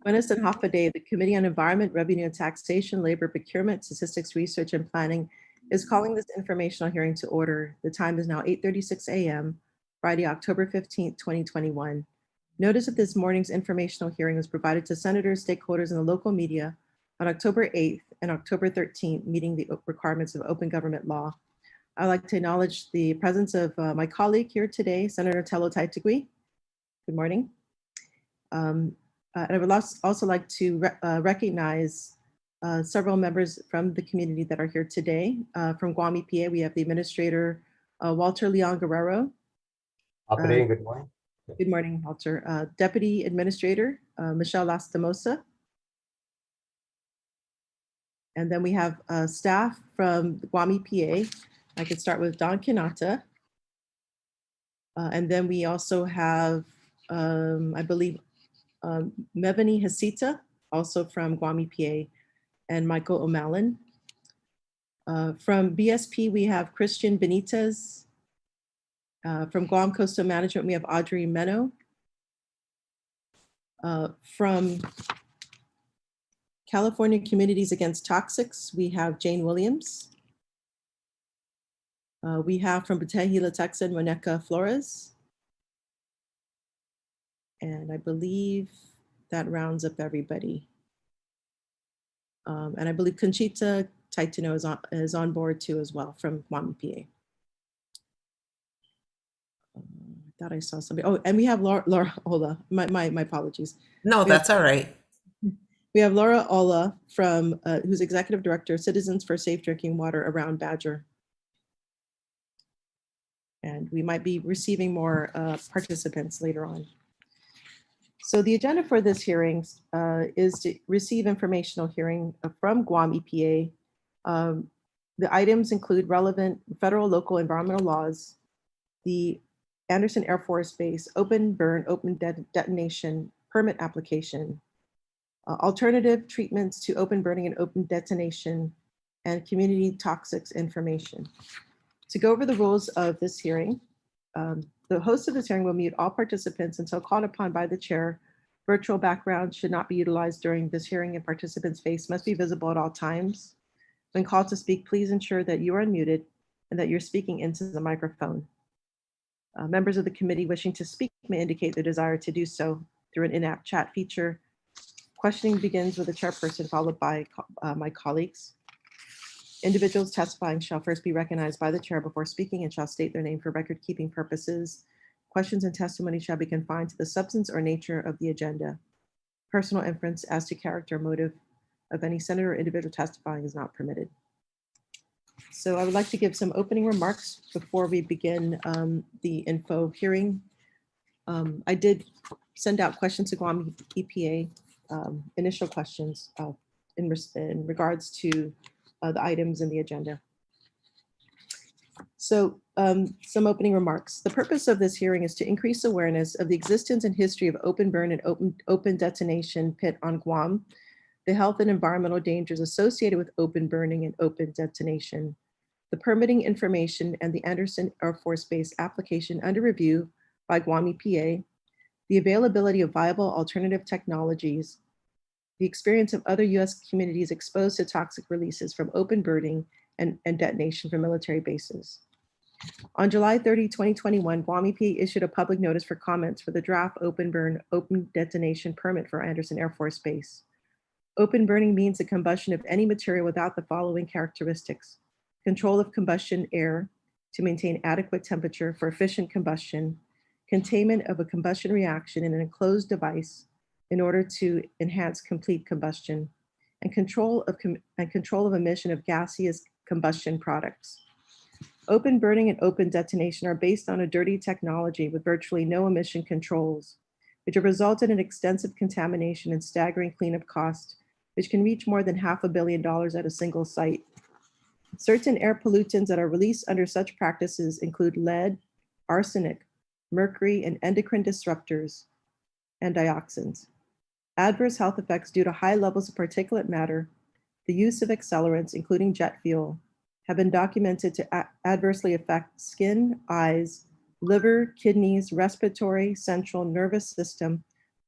Buenas and half a day, the Committee on Environment, Revenue and Taxation, Labor, Procurement, Statistics, Research, and Planning is calling this informational hearing to order. The time is now 8:36 a.m., Friday, October 15th, 2021. Notice of this morning's informational hearing was provided to senators, stakeholders, and the local media on October 8th and October 13th, meeting the requirements of open government law. I'd like to acknowledge the presence of my colleague here today, Senator Tello Taitigui. Good morning. And I would also like to recognize several members from the community that are here today. From Guam Epa, we have the Administrator Walter Leon Guerrero. Good morning. Good morning, Walter. Deputy Administrator Michelle Lastimosa. And then we have staff from Guam Epa. I could start with Don Kanata. And then we also have, I believe, Mevani Hasita, also from Guam Epa, and Michael O'Malley. From BSP, we have Christian Benitez. From Guam Coastal Management, we have Audrey Meno. From California Communities Against Toxics, we have Jane Williams. We have from Batehila, Texan, Monica Flores. And I believe that rounds up everybody. And I believe Conchita Taitano is on board too as well from Guam Epa. I thought I saw somebody. Oh, and we have Laura Ola. My apologies. No, that's all right. We have Laura Ola from who's Executive Director, Citizens for Safe Drinking Water around Badger. And we might be receiving more participants later on. So the agenda for this hearing is to receive informational hearing from Guam Epa. The items include relevant federal, local environmental laws, the Andersen Air Force Base open burn, open detonation permit application, alternative treatments to open burning and open detonation, and community toxics information. To go over the rules of this hearing, the host of this hearing will mute all participants until called upon by the chair. Virtual backgrounds should not be utilized during this hearing, and participants' face must be visible at all times. When called to speak, please ensure that you are unmuted and that you're speaking into the microphone. Members of the committee wishing to speak may indicate their desire to do so through an in-app chat feature. Questioning begins with the chairperson, followed by my colleagues. Individuals testifying shall first be recognized by the chair before speaking and shall state their name for record-keeping purposes. Questions and testimony shall be confined to the substance or nature of the agenda. Personal inference as to character or motive of any senator or individual testifying is not permitted. So I would like to give some opening remarks before we begin the info hearing. I did send out questions to Guam Epa, initial questions in regards to the items in the agenda. So some opening remarks. The purpose of this hearing is to increase awareness of the existence and history of open burn and open detonation pit on Guam, the health and environmental dangers associated with open burning and open detonation, the permitting information and the Andersen Air Force Base application under review by Guam Epa, the availability of viable alternative technologies, the experience of other U.S. communities exposed to toxic releases from open burning and detonation from military bases. On July 30, 2021, Guam Epa issued a public notice for comments for the draft open burn, open detonation permit for Andersen Air Force Base. Open burning means the combustion of any material without the following characteristics: control of combustion air to maintain adequate temperature for efficient combustion, containment of a combustion reaction in an enclosed device in order to enhance complete combustion, and control of emission of gaseous combustion products. Open burning and open detonation are based on a dirty technology with virtually no emission controls, which have resulted in extensive contamination and staggering cleanup costs, which can reach more than $500 million at a single site. Certain air pollutants that are released under such practices include lead, arsenic, mercury, and endocrine disruptors, and dioxins. Adverse health effects due to high levels of particulate matter, the use of accelerants, including jet fuel, have been documented to adversely affect skin, eyes, liver, kidneys, respiratory, central nervous system,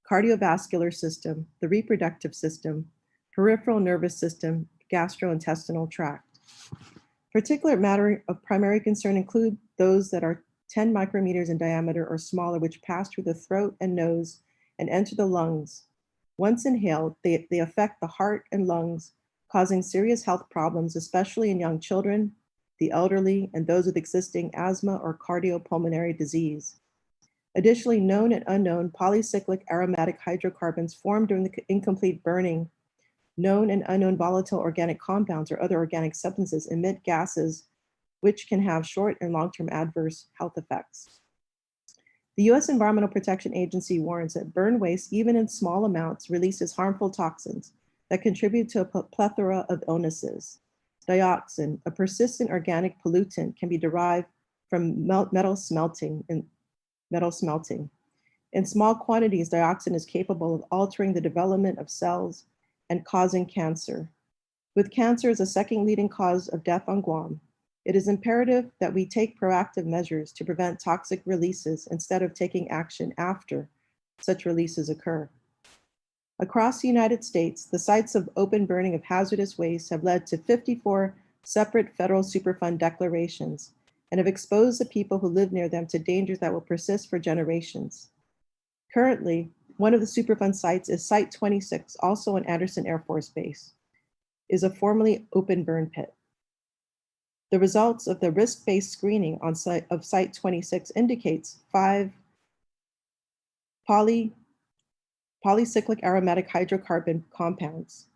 cardiovascular system, the reproductive system, peripheral nervous system, gastrointestinal tract. Particulate matter of primary concern include those that are 10 micrometers in diameter or smaller, which pass through the throat and nose and enter the lungs. Once inhaled, they affect the heart and lungs, causing serious health problems, especially in young children, the elderly, and those with existing asthma or cardiopulmonary disease. Additionally, known and unknown polycyclic aromatic hydrocarbons formed during the incomplete burning, known and unknown volatile organic compounds or other organic substances emit gases which can have short and long-term adverse health effects. The U.S. Environmental Protection Agency warns that burn waste, even in small amounts, releases harmful toxins that contribute to a plethora of illnesses. Dioxin, a persistent organic pollutant, can be derived from metal smelting. In small quantities, dioxin is capable of altering the development of cells and causing cancer. With cancer as a second leading cause of death on Guam, it is imperative that we take proactive measures to prevent toxic releases instead of taking action after such releases occur. Across the United States, the sites of open burning of hazardous waste have led to 54 separate federal Superfund declarations and have exposed the people who live near them to dangers that will persist for generations. Currently, one of the Superfund sites is Site 26, also on Anderson Air Force Base, is a formerly open burn pit. The results of the risk-based screening on Site 26 indicates 5 polycyclic aromatic hydrocarbon compounds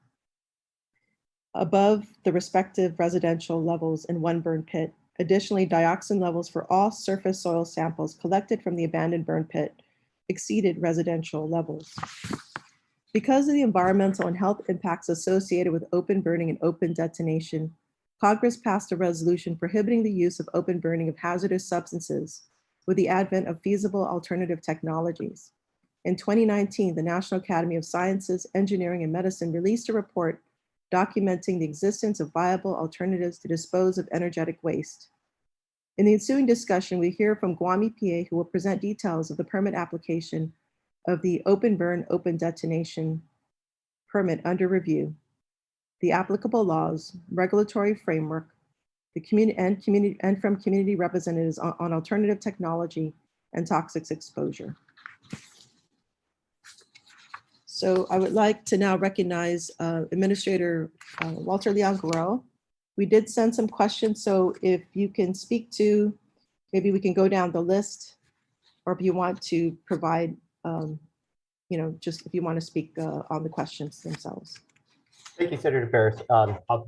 above the respective residential levels in one burn pit. Additionally, dioxin levels for all surface soil samples collected from the abandoned burn pit exceeded residential levels. Because of the environmental and health impacts associated with open burning and open detonation, Congress passed a resolution prohibiting the use of open burning of hazardous substances with the advent of feasible alternative technologies. In 2019, the National Academy of Sciences, Engineering, and Medicine released a report documenting the existence of viable alternatives to dispose of energetic waste. In the ensuing discussion, we hear from Guam EPA, who will present details of the permit application of the open burn, open detonation permit under review, the applicable laws, regulatory framework, the community and from community representatives on alternative technology and toxics exposure. So I would like to now recognize Administrator Walter Leon Guerrero. We did send some questions, so if you can speak to, maybe we can go down the list, or if you want to provide, just if you want to speak on the questions themselves. Thank you, Senator Perez.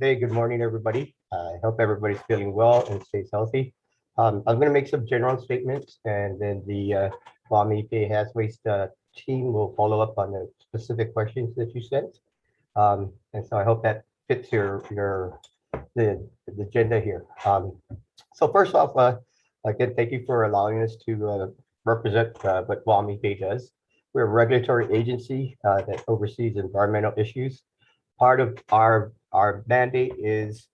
Good morning, everybody. I hope everybody's feeling well and stays healthy. I'm going to make some general statements, and then the Guam EPA Hazardous Waste team will follow up on the specific questions that you sent. And so I hope that fits the agenda here. So first off, again, thank you for allowing us to represent what Guam EPA does. We're a regulatory agency that oversees environmental issues. Part of our mandate is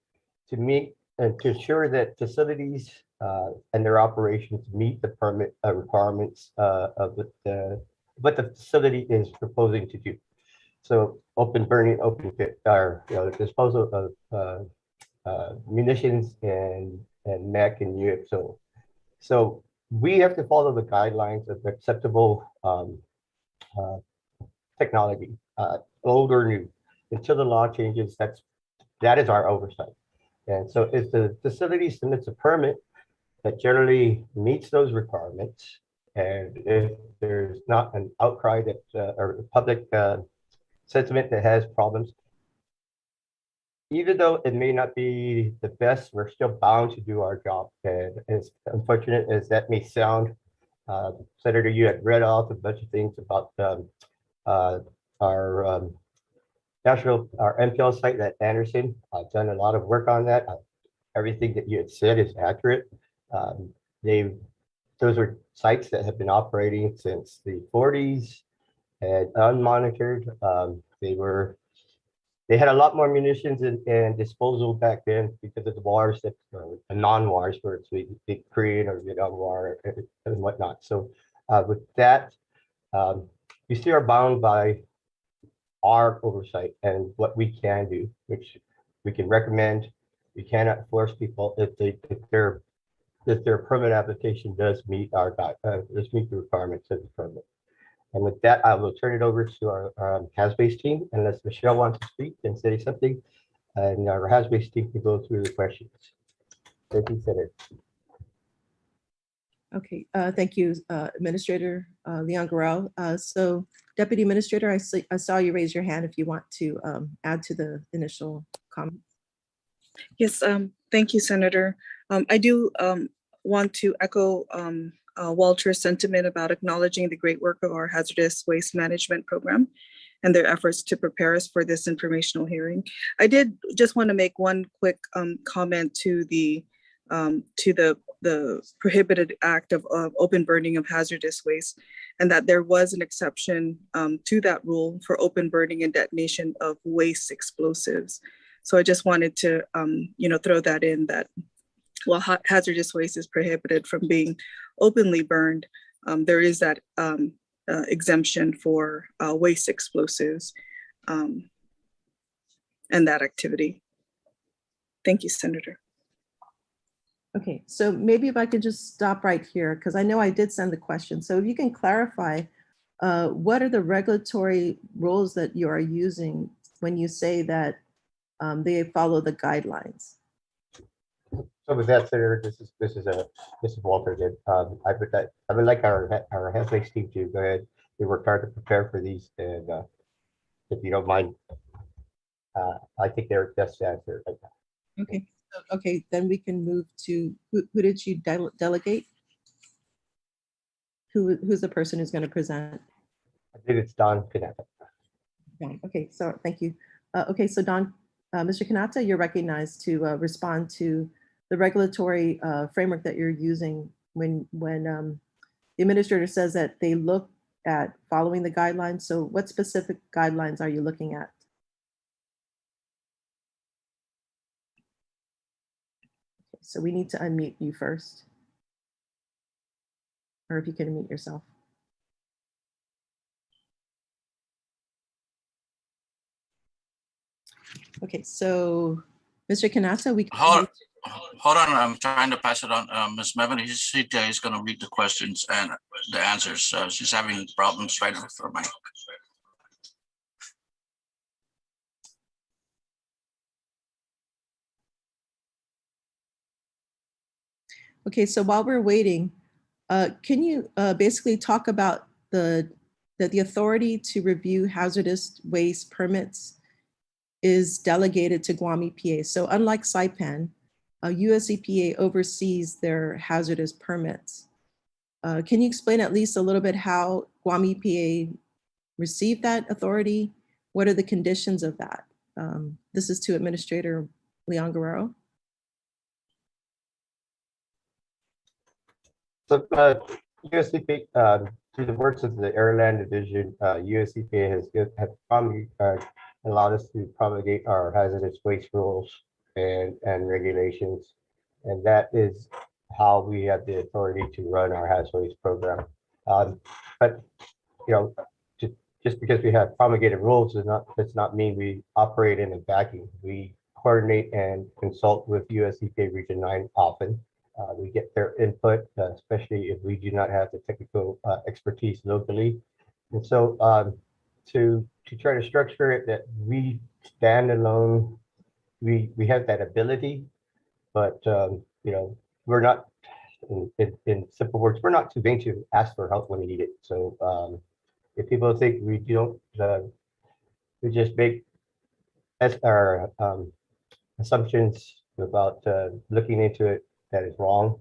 to meet and to ensure that facilities and their operations meet the permit requirements of what the facility is proposing to do. So open burning, open pit, or disposal of munitions and mech and UXO. So we have to follow the guidelines of acceptable technology, old or new. Until the law changes, that is our oversight. And so if the facility submits a permit that generally meets those requirements, and if there's not an outcry that or public sentiment that has problems, even though it may not be the best, we're still bound to do our job. And as unfortunate as that may sound, Senator, you had read off a bunch of things about our MPL site at Anderson. I've done a lot of work on that. Everything that you had said is accurate. Those are sites that have been operating since the 40s and unmonitored. They had a lot more munitions and disposal back then because of the wars that the non-wars, where it's the Korean or Vietnam War and whatnot. So with that, you still are bound by our oversight and what we can do, which we can recommend. We cannot force people if their permit application does meet does meet the requirements of the permit. And with that, I will turn it over to our HAZBase team, unless Michelle wants to speak and say something, and our HAZBase team can go through the questions. Thank you, Senator. Okay, thank you, Administrator Leon Guerrero. So Deputy Administrator, I saw you raise your hand if you want to add to the initial comment. Yes, thank you, Senator. I do want to echo Walter's sentiment about acknowledging the great work of our hazardous waste management program and their efforts to prepare us for this informational hearing. I did just want to make one quick comment to the prohibited act of open burning of hazardous waste, and that there was an exception to that rule for open burning and detonation of waste explosives. So I just wanted to, throw that in, that while hazardous waste is prohibited from being openly burned, there is that exemption for waste explosives and that activity. Thank you, Senator. Okay, so maybe if I could just stop right here, because I know I did send the question. So if you can clarify, what are the regulatory rules that you are using when you say that they follow the guidelines? So with that, Senator, this is Walter again. I would like our HAZBase team to go ahead. We worked hard to prepare for these, and if you don't mind, I think they're best to answer right now. Okay. Okay, then we can move to who did you delegate? Who's the person who's going to present? I think it's Don Kanata. Okay, so thank you. Okay, so Don, Mr. Kanata, you're recognized to respond to the regulatory framework that you're using when the administrator says that they look at following the guidelines. So what specific guidelines are you looking at? Okay, so we need to unmute you first. Or if you can unmute yourself. Okay, so Mr. Kanata, we can hold on. I'm trying to pass it on. Ms. Mevin, is going to read the questions and the answers. She's having problems right with her mic. Okay, so while we're waiting, can you basically talk about the authority to review hazardous waste permits is delegated to Guam EPA. So unlike Saipan, US EPA oversees their hazardous permits. Can you explain at least a little bit how Guam EPA received that authority? What are the conditions of that? This is to Administrator Leon Guerrero. So US EPA, through the works of the Airland Division, US EPA has allowed us to promulgate our hazardous waste rules and regulations. And that is how we have the authority to run our hazardous waste program. But, just because we have promulgated rules does not mean we operate in a vacuum. We coordinate and consult with US EPA Region 9 often. We get their input, especially if we do not have the technical expertise locally. And so to try to structure it that we stand alone, we have that ability, but we're not, in simple words, we're not too vain to ask for help when we need it. So if people think we don't, we just make our assumptions without looking into it, that is wrong.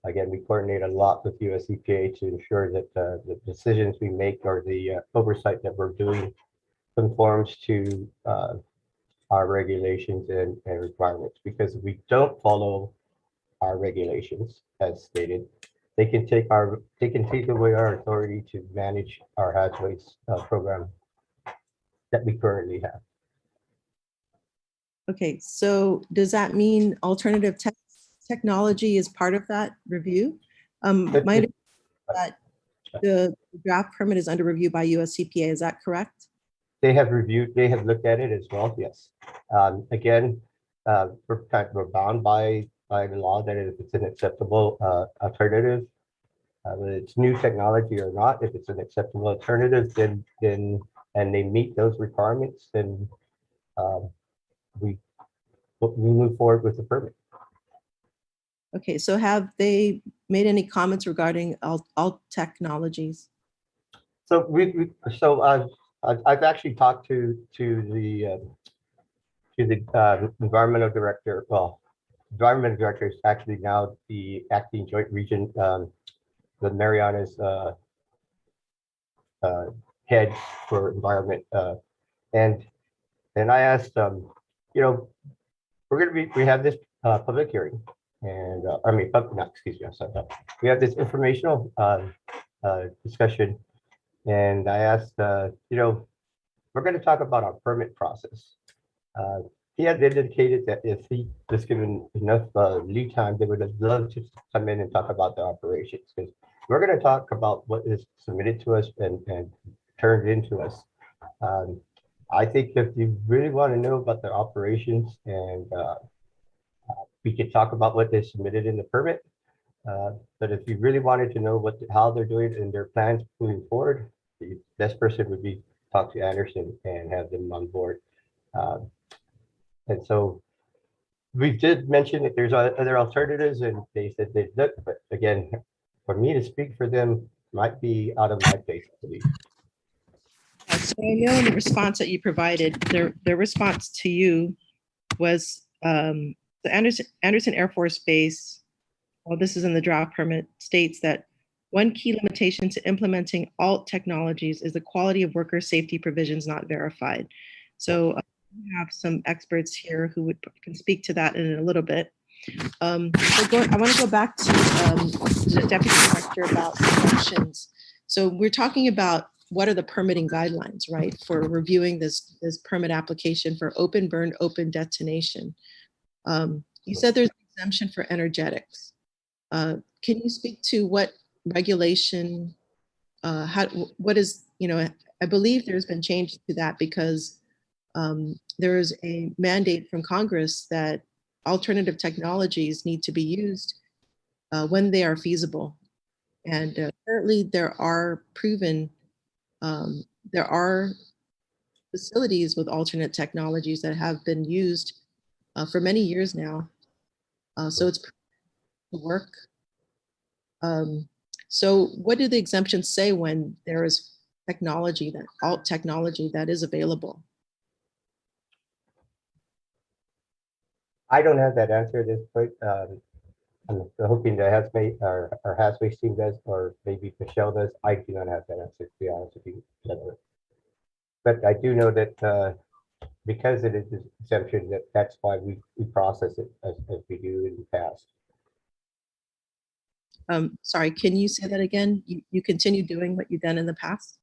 Again, we coordinate a lot with US EPA to ensure that the decisions we make or the oversight that we're doing conforms to our regulations and requirements. Because if we don't follow our regulations, as stated, they can take away our authority to manage our hazardous waste program that we currently have. Okay, so does that mean alternative technology is part of that review? My understanding is that The draft permit is under review by US EPA, is that correct? They have looked at it as well, yes. Again, we're bound by the law that if it's an acceptable alternative, whether it's new technology or not, if it's an acceptable alternative, then and they meet those requirements, then we move forward with the permit. Okay, so have they made any comments regarding alt technologies? So I've actually talked to the environmental director. Well, environmental director is actually now the acting joint region, the Mariana's head for environment, and I asked, we have this public hearing, and excuse me, I'm sorry, we have this informational discussion, and I asked, we're going to talk about our permit process. He had indicated that if he was given enough lead time, they would have loved to come in and talk about the operations, because we're going to talk about what is submitted to us and turned into us. I think if you really want to know about the operations, and we could talk about what they submitted in the permit, but if you really wanted to know how they're doing and their plans moving forward, the best person would be talk to Anderson and have them on board. And so we did mention that there's other alternatives, and they said they'd look, but again, for me to speak for them might be out of my place, I believe. So I know in the response that you provided, their response to you was the Anderson Air Force Base, well, this is in the draft permit, states that one key limitation to implementing alt technologies is the quality of worker safety provisions not verified. So we have some experts here who can speak to that in a little bit. I want to go back to the Deputy Director about exemptions. So we're talking about what are the permitting guidelines, right, for reviewing this permit application for open burn, open detonation. You said there's an exemption for energetics. Can you speak to what regulation, what is, I believe there's been change to that because there is a mandate from Congress that alternative technologies need to be used when they are feasible. And currently there are there are facilities with alternate technologies that have been used for many years now. So it's to work. So what do the exemptions say when there is technology, alt technology that is available? I don't have that answer at this point. I'm hoping the Hazardous team does, or maybe Michelle does. I do not have that answer, to be honest with you. But I do know that because it is an exemption, that's why we process it as we do in the past. Sorry, can you say that again? You continue doing what you've done in the past?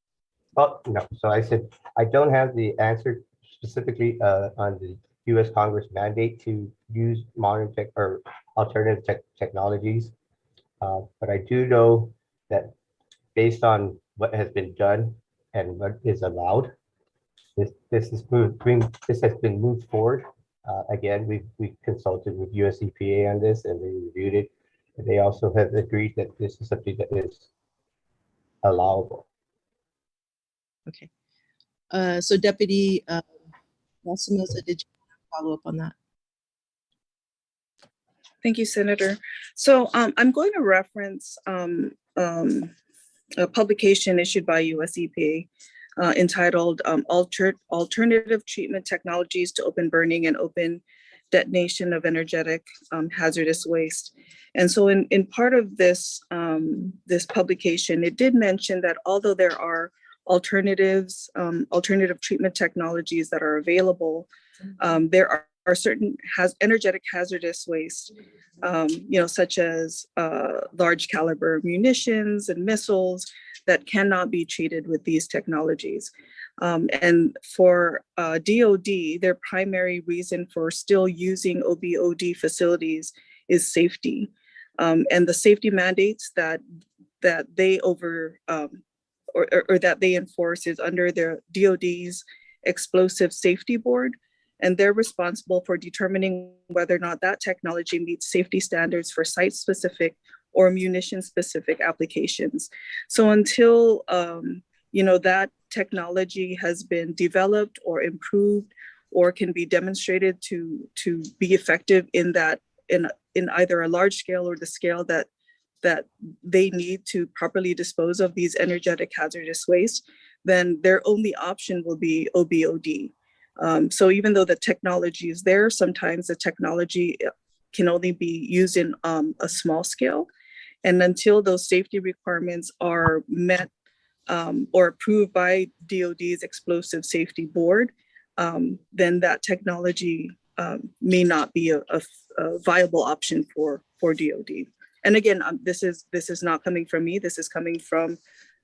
Oh, no. So I said, I don't have the answer specifically on the U.S. Congress mandate to use modern tech or alternative technologies. But I do know that based on what has been done and what is allowed, this has been moved forward. Again, we consulted with US EPA on this, and they reviewed it. And they also have agreed that this is something that is allowable. Okay. So Deputy Lastimosa, did you follow up on that? Thank you, Senator. So I'm going to reference a publication issued by US EPA entitled Alternative Treatment Technologies to Open Burning and Open Detonation of Energetic Hazardous Waste. And so in part of this, this publication, it did mention that although there are alternative treatment technologies that are available, there are certain energetic hazardous waste, such as large caliber munitions and missiles that cannot be treated with these technologies. And for DOD, their primary reason for still using OBOD facilities is safety. And the safety mandates that they or that they enforce is under their DoD's Explosive Safety Board, and they're responsible for determining whether or not that technology meets safety standards for site-specific or munition-specific applications. So until that technology has been developed or improved or can be demonstrated to be effective in either a large scale or the scale that they need to properly dispose of these energetic hazardous waste, then their only option will be OBOD. So even though the technology is there, sometimes the technology can only be used in a small scale. And until those safety requirements are met or approved by DoD's Explosive Safety Board, then that technology may not be a viable option for DoD. And again, this is not coming from me. This is coming from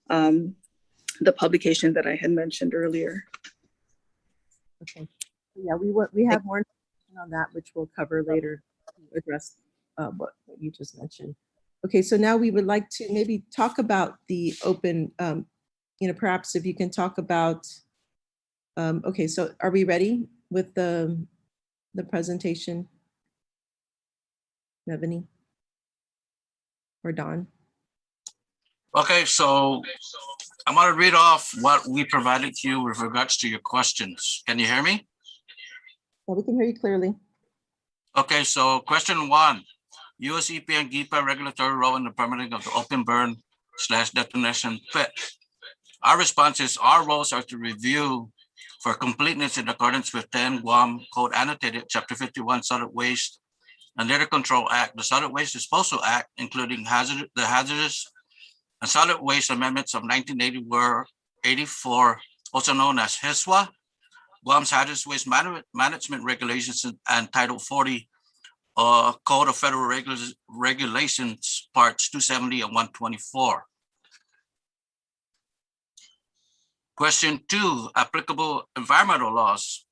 the publication that I had mentioned earlier. Okay. Yeah, we have more information on that, which we'll cover later to address what you just mentioned. Okay, so now we would like to maybe talk about the open, perhaps if you can talk about, okay, so are we ready with the presentation? Nevini or Don? Okay, so I'm going to read off what we provided to you with regards to your questions. Can you hear me? Yeah, we can hear you clearly. Okay, so question 1, US EPA and GEPA regulatory role in the permitting of the open burn / detonation pit. Our response is our roles are to review for completeness in accordance with 10 Guam Code Annotated Chapter 51 Solid Waste and Litter Control Act, the Solid Waste Disposal Act, including the Hazardous and Solid Waste Amendments of 1984, also known as HISWA, Guam's Hazardous Waste Management Regulations, and Title 40 Code of Federal Regulations, Parts 270 and 124. Question 2, applicable environmental laws.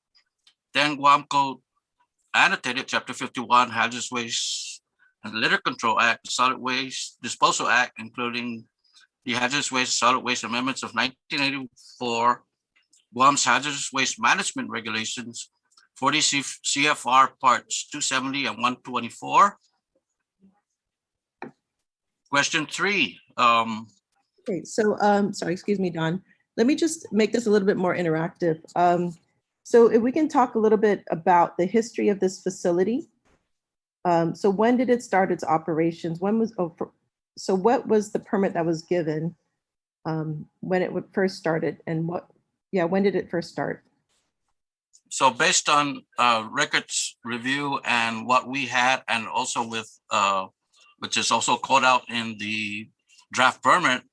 Then Guam Code Annotated Chapter 51, Hazardous Waste and Litter Control Act, the Solid Waste Disposal Act, including the Hazardous Waste Solid Waste Amendments of 1984, Guam's Hazardous Waste Management Regulations, 40 CFR Parts 270 and 124. Question 3. Okay, so sorry, excuse me, Don. Let me just make this a little bit more interactive. So if we can talk a little bit about the history of this facility. So when did it start its operations? So what was the permit that was given when it first started, and when did it first start? So based on records review and what we had, and also with, which is also called out in the draft permit,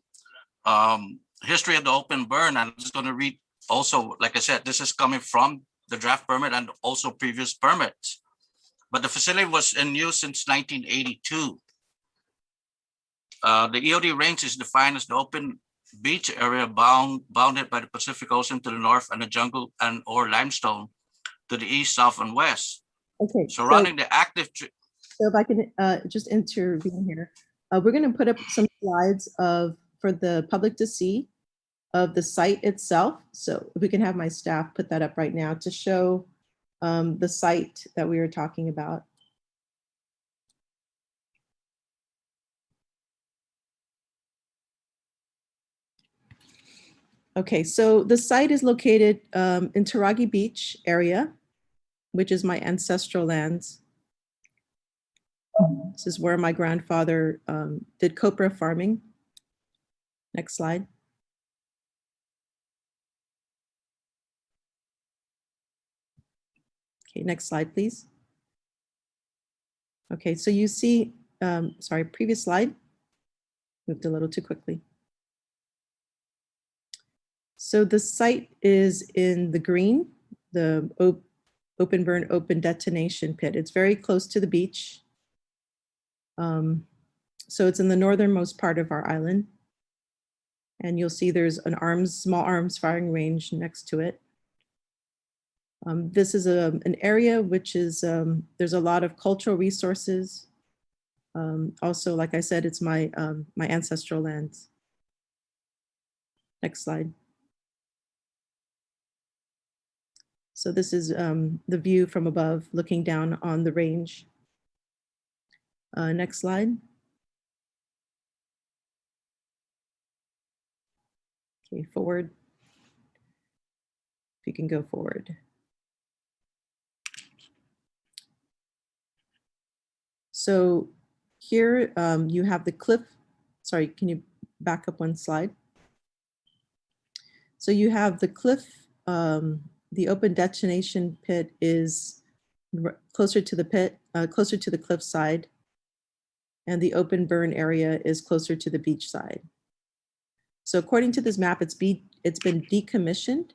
history of the open burn, and I'm just going to read also, like I said, this is coming from the draft permit and also previous permits. But the facility was in use since 1982. The EOD range is defined as the open beach area bounded by the Pacific Ocean to the north and the jungle and or limestone to the east, south, and west. Okay. Surrounding the active. So if I can just intervene here, we're going to put up some slides for the public to see of the site itself. So if we can have my staff put that up right now to show the site that we were talking about. Okay, so the site is located in Taragi Beach area, which is my ancestral lands. This is where my grandfather did copra farming. Next slide. Okay, next slide, please. Okay, so you see, sorry, previous slide. Moved a little too quickly. So the site is in the green, the open burn, open detonation pit. It's very close to the beach. So it's in the northernmost part of our island. And you'll see there's an small arms firing range next to it. This is an area which is, there's a lot of cultural resources. Also, like I said, it's my ancestral lands. Next slide. So this is the view from above, looking down on the range. Next slide. Okay, forward. If you can go forward. So here you have the cliff. Sorry, can you back up one slide? So you have the cliff. The open detonation pit is closer to the pit, closer to the cliff side, and the open burn area is closer to the beach side. So according to this map, it's been decommissioned.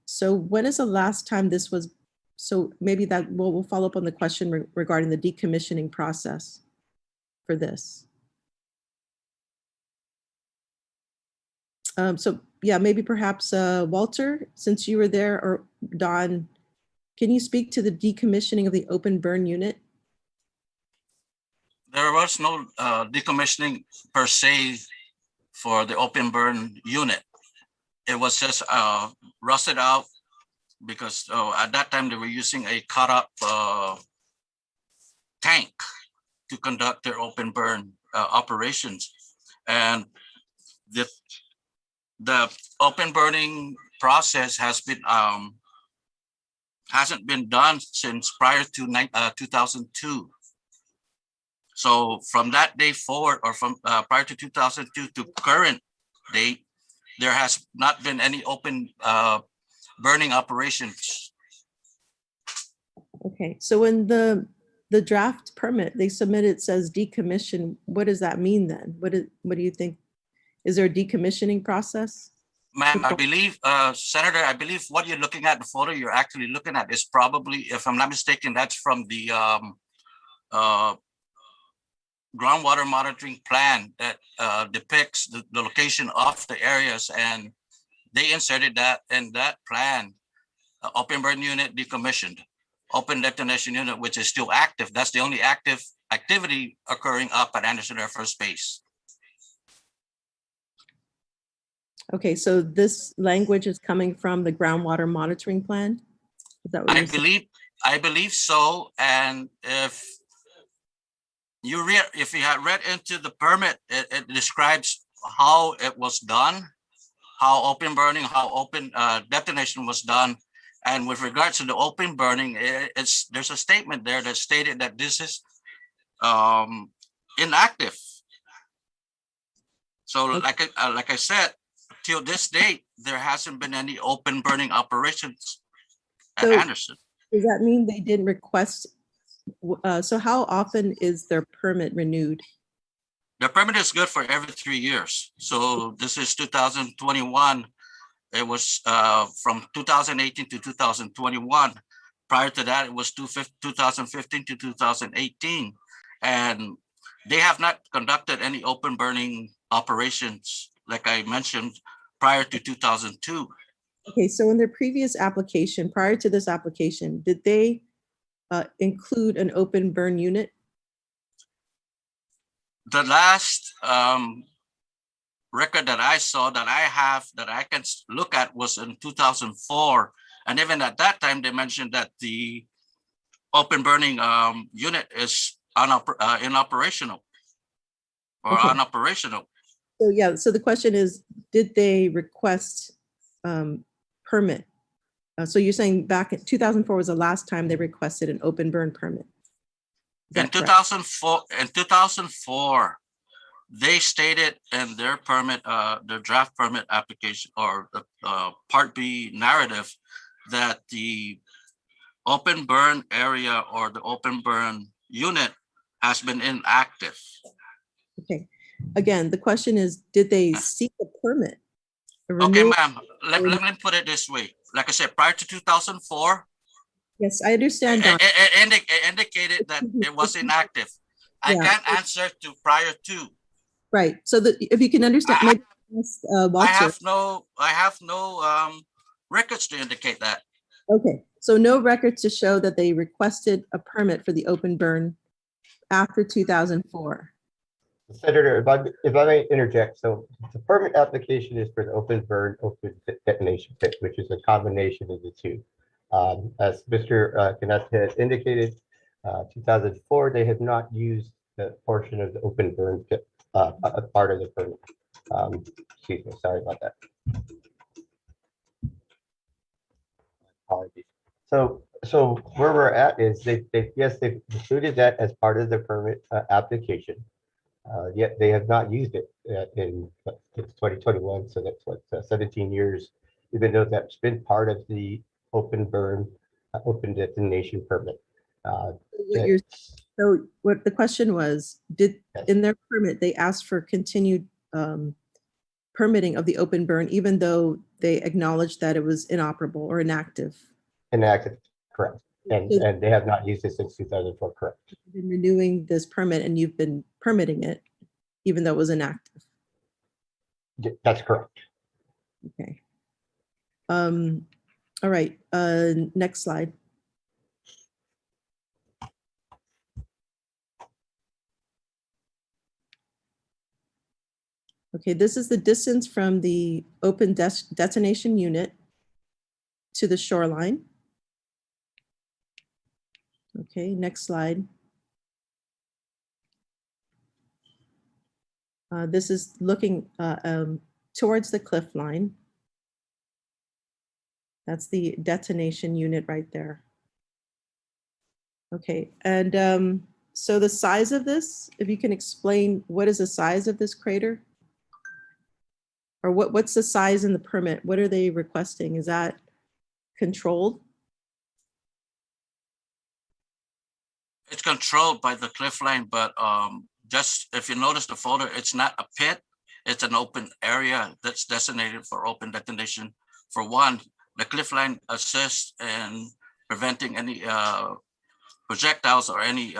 So when is the last time this was? So maybe that we'll follow up on the question regarding the decommissioning process for this. So yeah, maybe perhaps Walter, since you were there, or Don, can you speak to the decommissioning of the open burn unit? There was no decommissioning per se for the open burn unit. It was just rusted out because at that time they were using a cut up tank to conduct their open burn operations. And the open burning process has been hasn't been done since prior to 2002. So from that day forward, or from prior to 2002 to current date, there has not been any open burning operations. Okay, so when the draft permit they submitted says decommission, what does that mean then? What do you think? Is there a decommissioning process? Ma'am, I believe, Senator, I believe what you're looking at, the photo you're actually looking at is probably, if I'm not mistaken, that's from the groundwater monitoring plan that depicts the location of the areas, and they inserted that in that plan, open burn unit decommissioned, open detonation unit, which is still active. That's the only active activity occurring up at Anderson Air Force Base. Okay, so this language is coming from the groundwater monitoring plan? Is that what you're saying? I believe so. And if you had read into the permit, it describes how it was done, how open burning, how open detonation was done. And with regards to the open burning, there's a statement there that stated that this is inactive. So Okay. like I said, till this date, there hasn't been any open burning operations at So Anderson. does that mean they didn't request? So how often is their permit renewed? The permit is good for every 3 years. So this is 2021. It was from 2018 to 2021. Prior to that, it was 2015 to 2018. And they have not conducted any open burning operations, like I mentioned, prior to 2002. Okay, so in their previous application, prior to this application, did they include an open burn unit? The last record that I saw, that I have, that I can look at, was in 2004. And even at that time, they mentioned that the open burning unit is inoperational or Okay. unoperational. So yeah, so the question is, did they request permit? So you're saying back in 2004 was the last time they requested an open burn permit? In 2004, they stated in their permit, their draft permit application, or the Part B narrative, that the open burn area or the open burn unit has been inactive. Okay. Again, the question is, did they seek a permit? Okay, ma'am, let me put it this way. Like I said, prior to 2004, yes, I understand. it indicated that it was inactive. I can't answer to prior to. Right. So that if you can understand, maybe I have no records to indicate that. Okay. So no records to show that they requested a permit for the open burn after 2004. Senator, if I may interject, so the permit application is for the open burn, open detonation pit, which is a combination of the two. As Mr. Kenneth had indicated, 2004, they have not used the portion of the open burn pit, a part of the permit. Excuse me, sorry about that. Apologies. So where we're at is yes, they've included that as part of the permit application. Yet they have not used it since 2021, so that's what 17 years, even though that's been part of the open burn, open detonation permit. So what the question was, Yes. in their permit, they asked for continued permitting of the open burn, even though they acknowledged that it was inoperable or inactive? Enacted, correct. And they have not used it since 2004, correct. You've been renewing this permit and you've been permitting it, even though it was inactive. That's correct. Okay. All right, next slide. Okay, this is the distance from the open detonation unit to the shoreline. Okay, next slide. This is looking towards the cliff line. That's the detonation unit right there. Okay, and so the size of this, if you can explain, what is the size of this crater? Or what's the size in the permit? What are they requesting? Is that controlled? It's controlled by the cliff line, but just if you notice the photo, it's not a pit. It's an open area that's designated for open detonation. For one, the cliff line assists in preventing any projectiles or any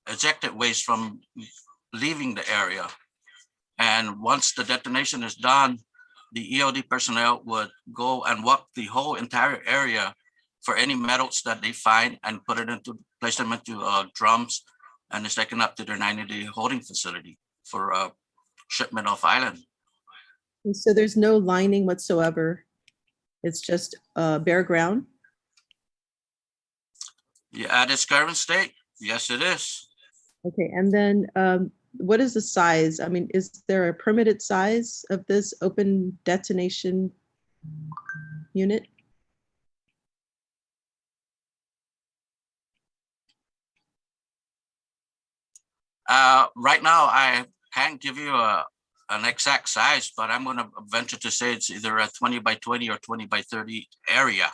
ejected waste from leaving the area. And once the detonation is done, the EOD personnel would go and walk the whole entire area for any metals that they find and place them into drums, and it's taken up to their 90-day holding facility for shipment off island. And so there's no lining whatsoever. It's just bare ground. Yeah, at its current state, yes, it is. Okay, and then what is the size? I mean, is there a permitted size of this open detonation unit? Right now, I can't give you an exact size, but I'm going to venture to say it's either a 20 by 20 or 20 by 30 area.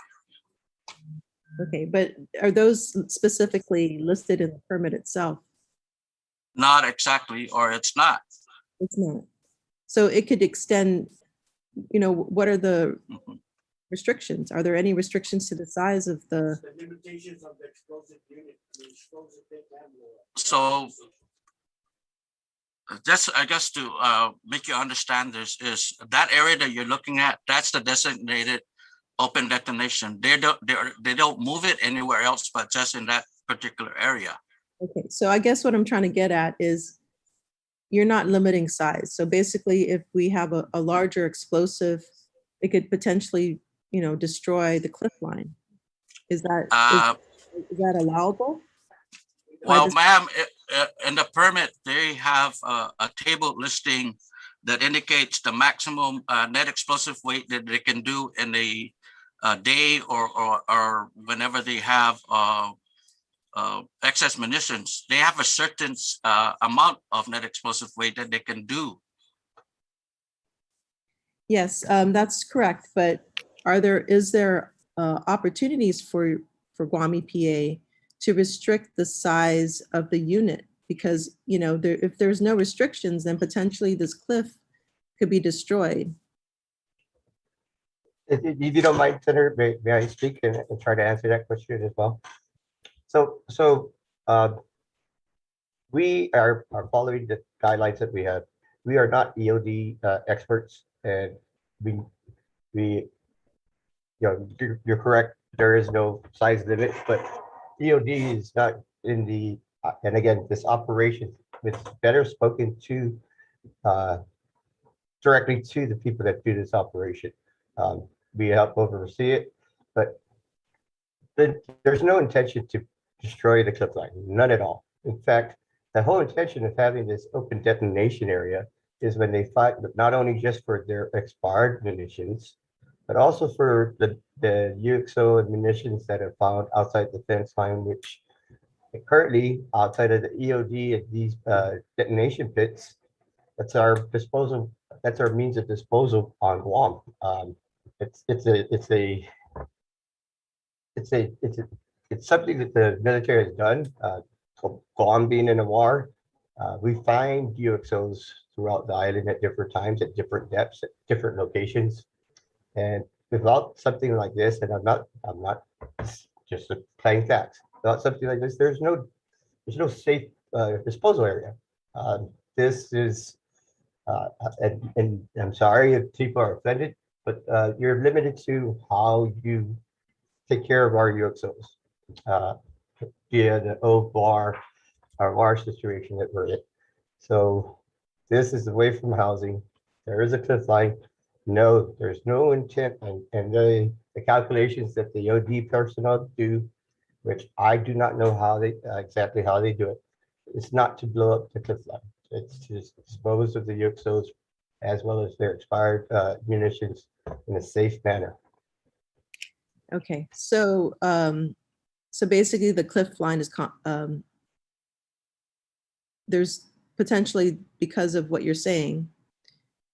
Okay, but are those specifically listed in the permit itself? Not exactly, or it's not. It's not. So it could extend, you know, what are the restrictions? Are there any restrictions to the size of the limitations of the explosive unit? So just, I guess, to make you understand this, is that area that you're looking at, that's the designated open detonation. They don't move it anywhere else, but just in that particular area. Okay, so I guess what I'm trying to get at is you're not limiting size. So basically, if we have a larger explosive, it could potentially, you know, destroy the cliff line. Is that allowable? Well, ma'am, in the permit, they have a table listing that indicates the maximum net explosive weight that they can do in a day or whenever they have excess munitions. They have a certain amount of net explosive weight that they can do. Yes, that's correct. But is there opportunities for Guam EPA to restrict the size of the unit? Because, you know, if there's no restrictions, then potentially this cliff could be destroyed. If you don't mind, Senator, may I speak and try to answer that question as well? So we are following the guidelines that we have. We are not EOD experts, and we you know, you're correct. There is no size limit, but EOD is not in the and again, this operation it's better spoken to directly to the people that do this operation. We help oversee it, but there's no intention to destroy the cliff line, none at all. In fact, the whole intention of having this open detonation area is when they find, not only just for their expired munitions, but also for the UXO and munitions that are found outside the fence line, which currently outside of the EOD and these detonation pits, that's our disposal. That's our means of disposal on Guam. It's something that the military has done. Guam being in a war, we find UXOs throughout the island at different times, at different depths, at different locations. And without something like this, and I'm not just plain facts. Without something like this, there's no safe disposal area. This is, and I'm sorry if people are offended, but you're limited to how you take care of our UXOs via the OVAR, our VAR situation that we're in. So this is away from housing. There is a cliff line. No, there's no intent, and the calculations that the OD personnel do, which I do not know how they exactly how they do it. It's not to blow up the cliff line. It's to dispose of the UXOs as well as their expired munitions in a safe manner. Okay, so so basically the cliff line is there's potentially, because of what you're saying,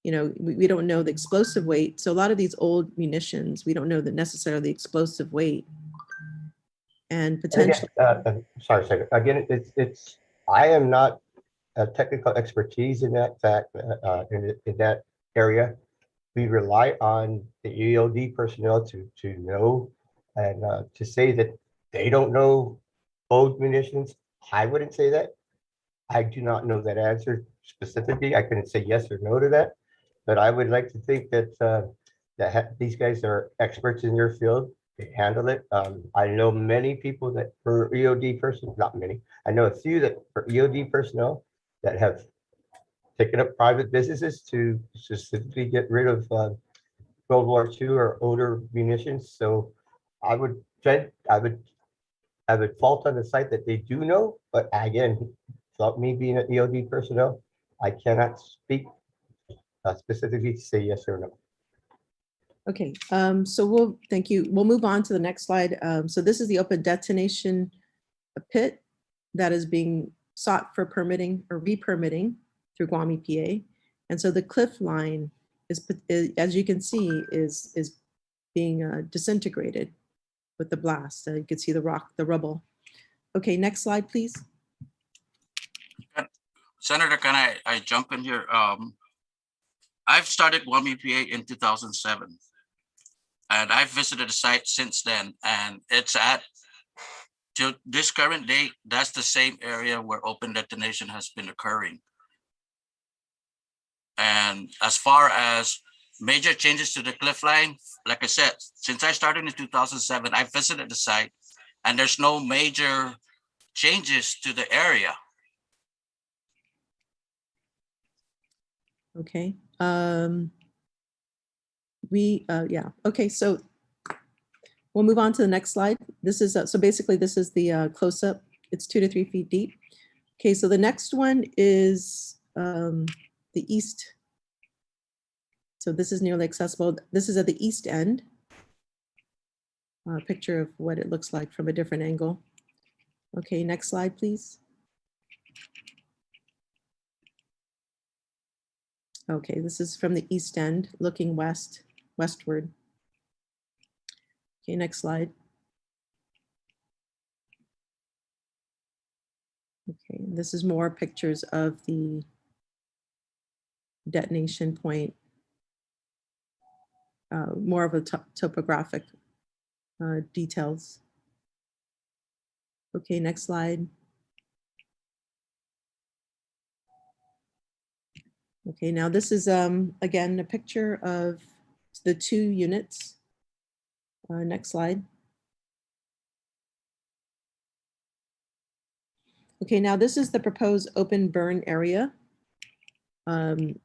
you know, we don't know the explosive weight. So a lot of these old munitions, we don't know the necessarily explosive weight, and potentially. Sorry, second. Again, it's I am not a technical expertise in that fact in that area. We rely on the EOD personnel to know and to say that they don't know old munitions. I wouldn't say that. I do not know that answer specifically. I couldn't say yes or no to that, but I would like to think that these guys are experts in their field. They handle it. I know many people that for EOD personnel, not many. I know a few that for EOD personnel that have taken up private businesses to specifically get rid of World War II or older munitions. So I would fault on the site that they do know, but again, without me being an EOD personnel, I cannot speak specifically to say yes or no. Okay, so thank you. We'll move on to the next slide. So this is the open detonation pit that is being sought for permitting or re-permitting through Guam EPA. And so the cliff line is, as you can see, is being disintegrated with the blast. You can see the rock, the rubble. Okay, next slide, please. Senator, can I jump in here? I've started Guam EPA in 2007, and I've visited the site since then, and it's at, to this current date, that's the same area where open detonation has been occurring. And as far as major changes to the cliff line, like I said, since I started in 2007, I visited the site, and there's no major changes to the area. Okay. Yeah. Okay. So we'll move on to the next slide. This is so basically this is the close-up. It's 2 to 3 feet deep. Okay. So the next one is the east. So this is nearly accessible. This is at the east end. A picture of what it looks like from a different angle. Okay. Next slide, please. Okay, this is from the east end, looking westward. Okay, next slide. Okay, this is more pictures of the detonation point, more of a topographic details. Okay, next slide. Okay, now this is again a picture of the 2 units. Next slide. Okay, now this is the proposed open burn area.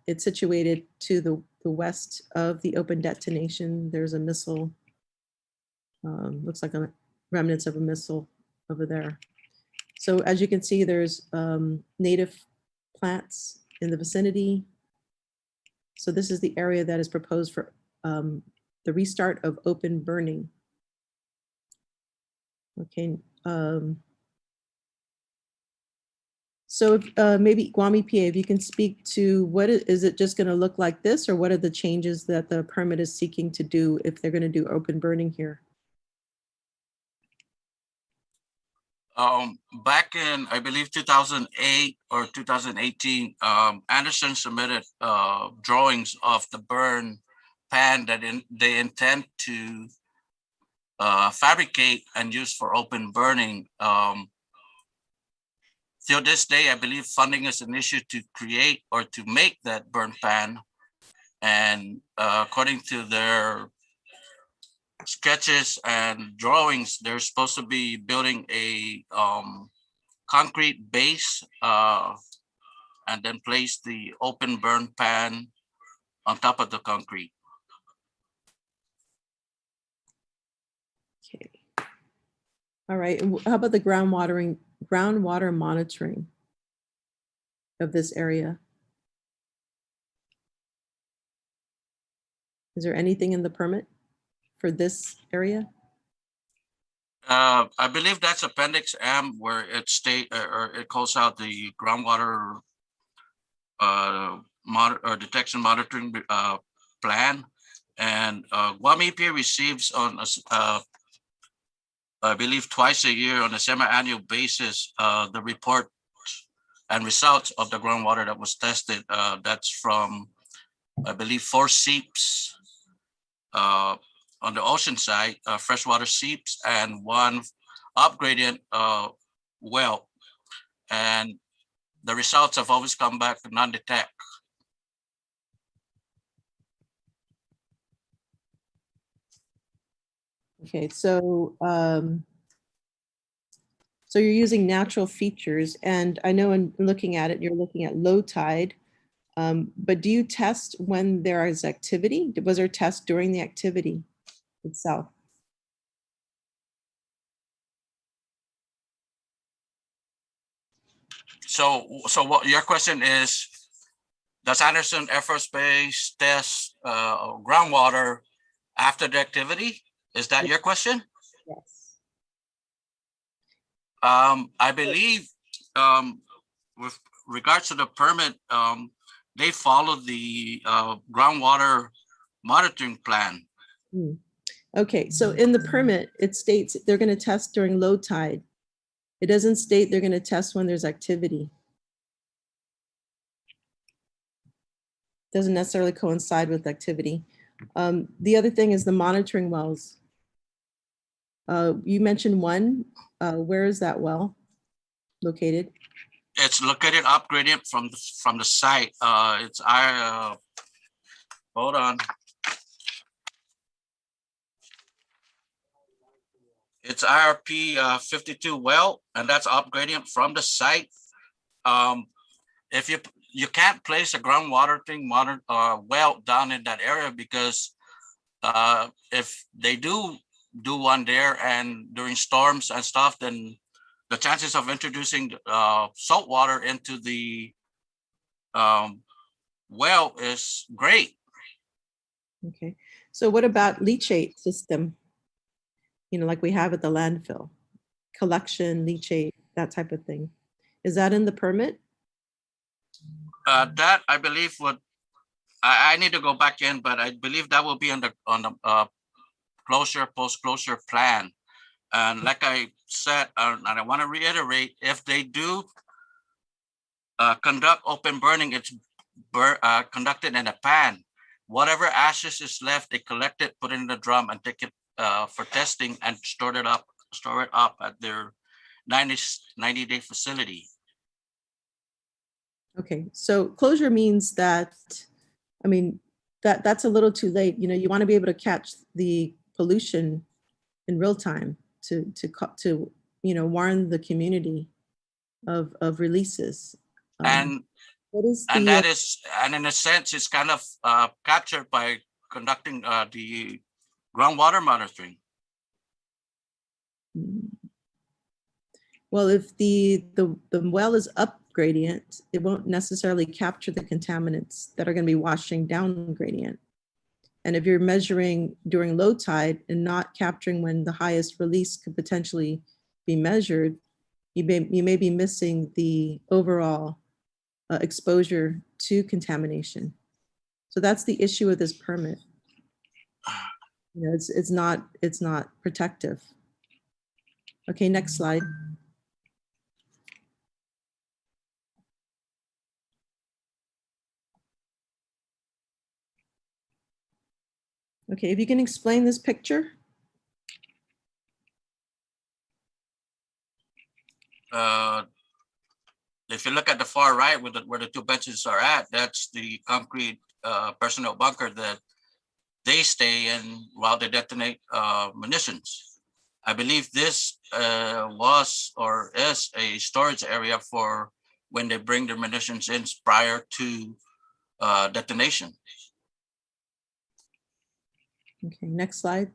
It's situated to the west of the open detonation. There's a missile, looks like a remnants of a missile over there. So as you can see, there's native plants in the vicinity. So this is the area that is proposed for the restart of open burning. Okay. So maybe Guam EPA, if you can speak to what is it just going to look like this, or what are the changes that the permit is seeking to do if they're going to do open burning here? Back in, I believe, 2008 or 2018, Anderson submitted drawings of the burn pan that they intend to fabricate and use for open burning. Till this day, I believe funding is an issue to create or to make that burn pan. And according to their sketches and drawings, they're supposed to be building a concrete base and then place the open burn pan on top of the concrete. Okay. All right. And how about the groundwater monitoring of this area? Is there anything in the permit for this area? I believe that's Appendix M, where it or it calls out the groundwater detection monitoring plan. And Guam EPA receives on I believe twice a year on a semi-annual basis the report and results of the groundwater that was tested. That's from, I believe, 4 seeps on the ocean side, freshwater seeps, and 1 upgraded well. And the results have always come back non-detect. Okay, so so you're using natural features, and I know in looking at it, you're looking at low tide. But do you test when there is activity? Was there a test during the activity itself? So what your question is, does Anderson Air Force Base test groundwater after the activity? Is that your question? Yes. I believe with regards to the permit, they follow the groundwater monitoring plan. Okay, so in the permit, it states they're going to test during low tide. It doesn't state they're going to test when there's activity. Doesn't necessarily coincide with activity. The other thing is the monitoring wells. You mentioned one. Where is that well located? It's located upgraded from the site. It's our hold on. It's IRP 52 well, and that's upgrading from the site. If you can't place a groundwater well down in that area, because if they do one there and during storms and stuff, then the chances of introducing salt water into the well is great. Okay, so what about leachate system? You know, like we have at the landfill, collection, leachate, that type of thing. Is that in the permit? That I believe would, I need to go back in, but I believe that will be on the post-closure plan. And like I said, and I want to reiterate, if they do conduct open burning, it's conducted in a pan. Whatever ashes is left, they collect it, put it in the drum, and take it for testing and store it up at their 90-day facility. Okay, so closure means that, I mean, that's a little too late. You know, you want to be able to catch the pollution in real time to you know, warn the community of releases. And What is and the, that is, and in a sense, it's kind of captured by conducting the groundwater monitoring. well, if the well is up gradient, it won't necessarily capture the contaminants that are going to be washing down gradient. And if you're measuring during low tide and not capturing when the highest release could potentially be measured, you may be missing the overall exposure to contamination. So that's the issue with this permit. You know, it's not protective. Okay, next slide. Okay, if you can explain this picture. If you look at the far right where the two benches are at, that's the concrete personnel bunker that they stay in while they detonate munitions. I believe this was or is a storage area for when they bring their munitions in prior to detonation. Okay, next slide.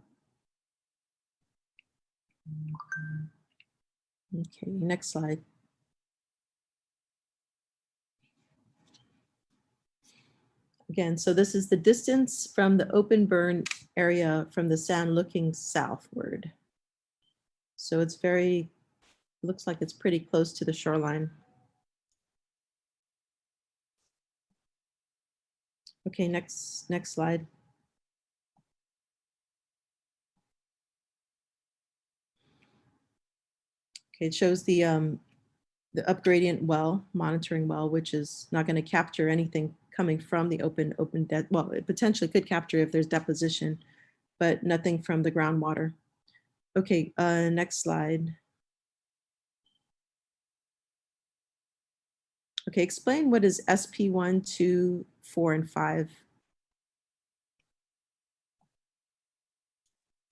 Okay, next slide. Again, so this is the distance from the open burn area from the sand looking southward. So it's looks like it's pretty close to the shoreline. Okay, next slide. Okay, it shows the up gradient well, monitoring well, which is not going to capture anything coming from the open well, it potentially could capture if there's deposition, but nothing from the groundwater. Okay, next slide. Okay, explain what is SP1, 2, 4, and 5.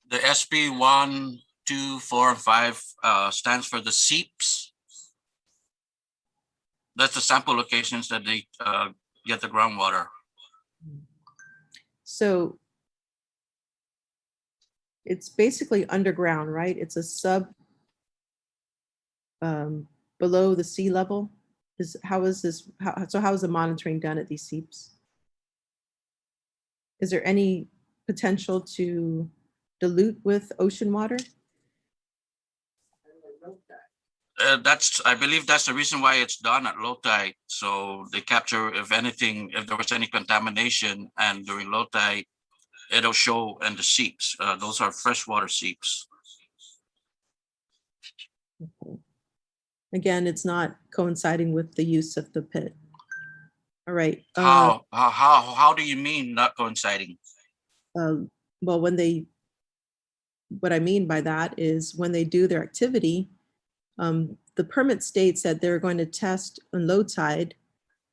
The SP 1, 2, 4, and 5 stands for the seeps. That's the sample locations that they get the groundwater. So it's basically underground, right? It's a below the sea level. How is this? How is the monitoring done at these seeps? Is there any potential to dilute with ocean water? I believe that's the reason why it's done at low tide. So they capture, if anything, if there was any contamination, and during low tide, it'll show in the seeps. Those are freshwater seeps. Okay. Again, it's not coinciding with the use of the pit. All right. How do you mean not coinciding? Well, what I mean by that is when they do their activity, the permit states that they're going to test on low tide.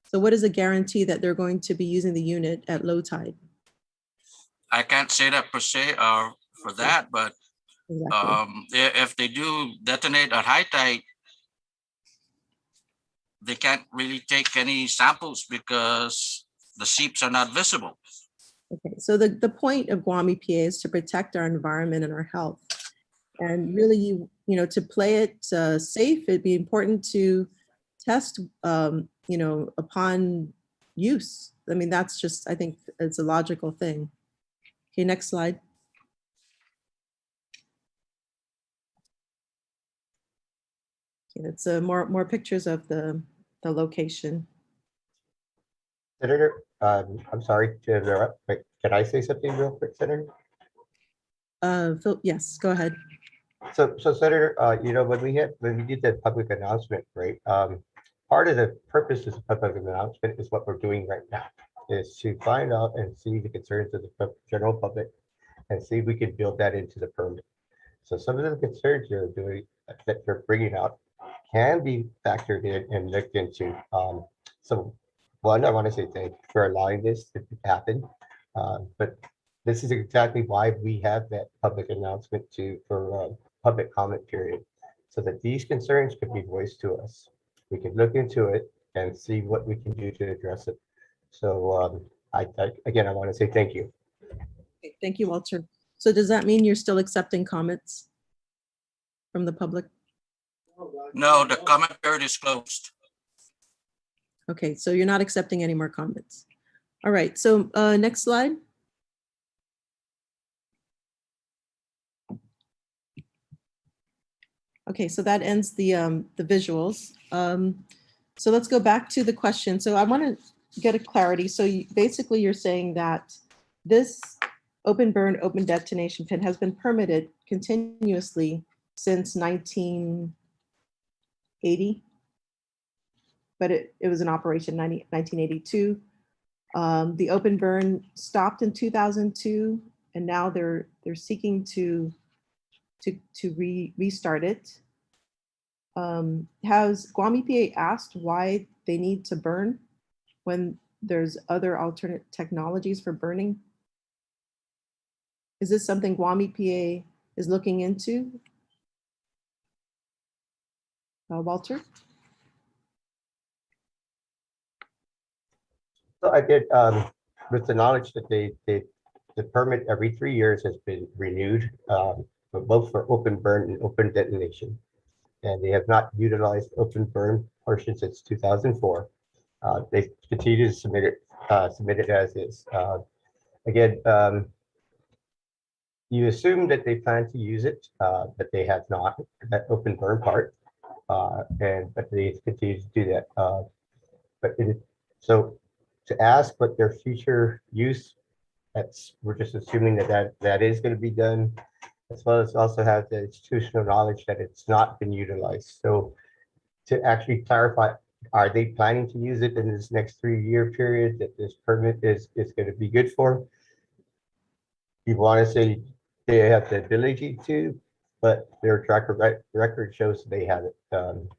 So what is a guarantee that they're going to be using the unit at low tide? I can't say that per se for that, but Exactly. if they do detonate at high tide, they can't really take any samples because the seeps are not visible. Okay, so the point of Guam EPA is to protect our environment and our health. And really, you know, to play it safe, it'd be important to test, you know, upon use. I mean, that's just, I think it's a logical thing. Okay, next slide. Okay, that's more pictures of the location. Senator, I'm sorry to interrupt, but can I say something real quick, Senator? Phil, yes, go ahead. So Senator, you know, when we did that public announcement, right? Part of the purpose of the public announcement is what we're doing right now, is to find out and see the concerns of the general public and see if we can build that into the permit. So some of the concerns you're doing, that you're bringing out, can be factored in and looked into. So one, I want to say thank you for allowing this to happen. But this is exactly why we have that public announcement for public comment period, so that these concerns could be voiced to us. we can look into it and see what we can do to address it. So again, I want to say thank you. Okay, thank you, Walter. So does that mean you're still accepting comments from the public? No, the comment period is closed. Okay, so you're not accepting any more comments. All right, so next slide. Okay, so that ends the visuals. So let's go back to the question. So I want to get a clarity. So basically you're saying that this open burn, open detonation pit has been permitted continuously since 1980, but it was in operation 1982. The open burn stopped in 2002, and now they're seeking to restart it. Has Guam EPA asked why they need to burn when there's other alternate technologies for burning? Is this something Guam EPA is looking into? Walter? So I did, with the knowledge that the permit every 3 years has been renewed, but both for open burn and open detonation. And they have not utilized open burn portion since 2004. They continue to submit it as is. Again, you assume that they plan to use it, but they have not, that open burn part. But they continue to do that. So to ask what their future use, we're just assuming that is going to be done, as well as also have the institutional knowledge that it's not been utilized. So to actually clarify, are they planning to use it in this next 3-year period that this permit is going to be good for? You want to say they have the ability to, but their track record shows they have it.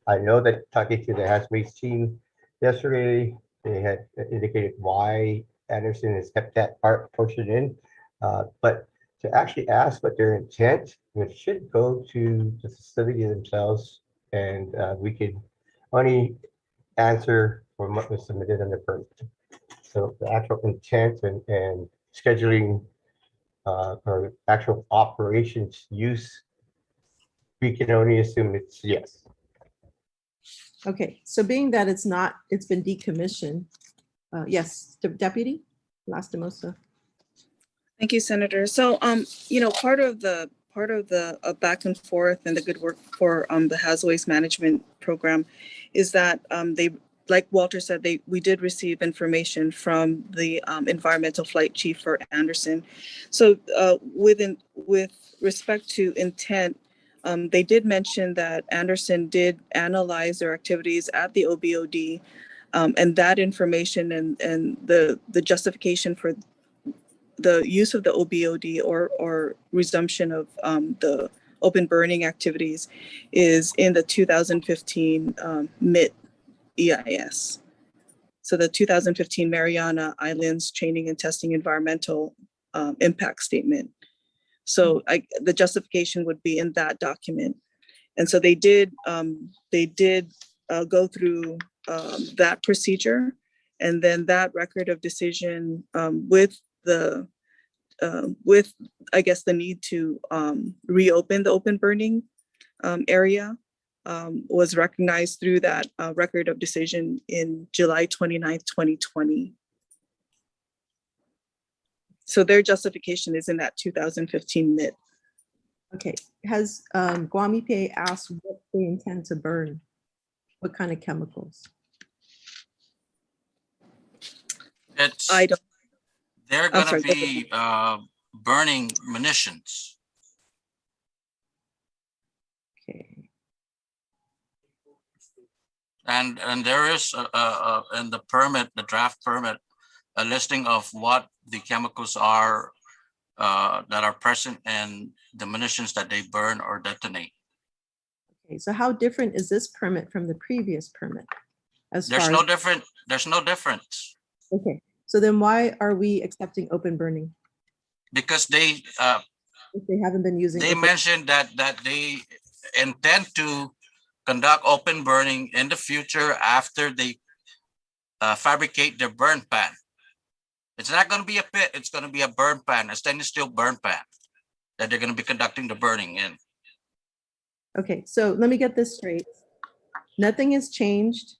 I know that talking to the Hazardous Waste team yesterday, they had indicated why Anderson has kept that portion in, but to actually ask what their intent, which should go to the facility themselves, and we could only answer from what was submitted on the permit. So the actual intent and scheduling or actual operations use, we can only assume it's yes. Okay, so being that it's been decommissioned. Yes, Deputy Lastimosa. Thank you, Senator. So, part of the back and forth and the good work for the Hazardous Waste Management Program is that they, like Walter said, we did receive information from the environmental flight chief for Anderson. So, with respect to intent, they did mention that Anderson did analyze their activities at the OBOD, and that information and the justification for the use of the OBOD or resumption of the open burning activities is in the 2015 MIT EIS. So the 2015 Mariana Islands Training and Testing Environmental Impact Statement. So the justification would be in that document. And so they did go through that procedure, and then that record of decision with I guess the need to reopen the open burning area was recognized through that record of decision in July 29th, 2020. So their justification is in that 2015 MIT. Okay, has Guam EPA asked what they intend to burn? What kind of chemicals? They're going to be burning munitions. Okay. And there is in the permit, the draft permit, a listing of what the chemicals are that are present in the munitions that they burn or detonate. Okay, so how different is this permit from the previous permit? There's no difference. Okay, so then why are we accepting open burning? Because they if they haven't been using. They mentioned that they intend to conduct open burning in the future after they fabricate their burn pan. It's not going to be a pit. It's going to be a burn pan, a stainless steel burn pan that they're going to be conducting the burning in. Okay, so let me get this straight. Nothing has changed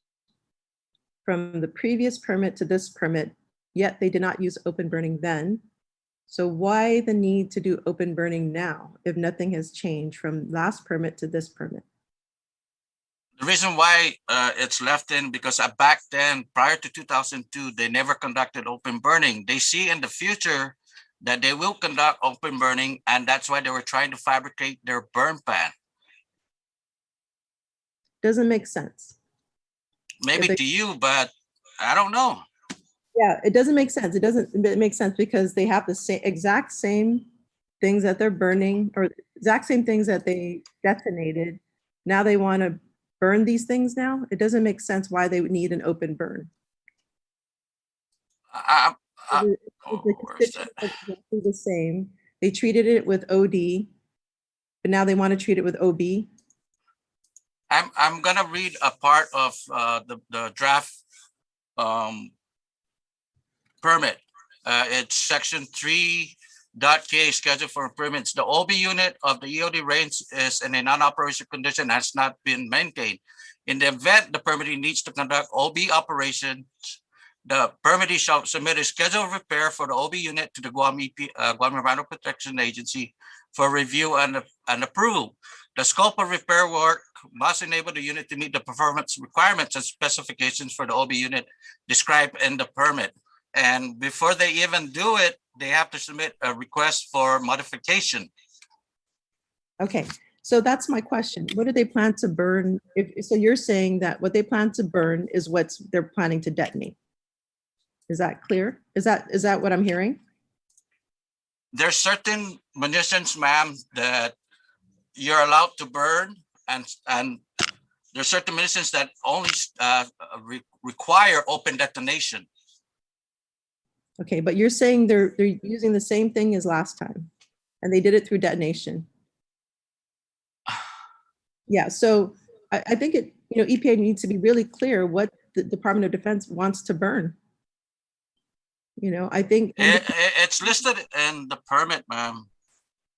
from the previous permit to this permit, yet they did not use open burning then. So why the need to do open burning now if nothing has changed from last permit to this permit? The reason why it's left in because back then, prior to 2002, they never conducted open burning. They see in the future that they will conduct open burning, and that's why they were trying to fabricate their burn pan. Doesn't make sense. Maybe they- to you, but I don't know. Yeah, it doesn't make sense. It doesn't make sense because they have the same exact same things that they're burning or exact same things that they detonated. Now they want to burn these things now. It doesn't make sense why they would need an open burn. Oh, The where's that? constituents are exactly the same. They treated it with OD, but now they want to treat it with OB. I'm gonna read a part of the draft permit. It's section 3.k schedule for permits. The OB unit of the EOD range is in a non-operational condition, has not been maintained. In the event the permittee needs to conduct OB operations, the permittee shall submit a schedule of repair for the OB unit to the Guam Environmental Protection Agency for review and approval. The scope of repair work must enable the unit to meet the performance requirements and specifications for the OB unit described in the permit. And before they even do it, they have to submit a request for modification. Okay, so that's my question. What do they plan to burn? So you're saying that what they plan to burn is what they're planning to detonate. Is that clear? Is that what I'm hearing? There's certain munitions, ma'am, that you're allowed to burn, and there's certain munitions that only require open detonation. Okay, but you're saying they're using the same thing as last time, and they did it through detonation. Yeah, so I think EPA needs to be really clear what the Department of Defense wants to burn. I think It's listed in the permit, ma'am.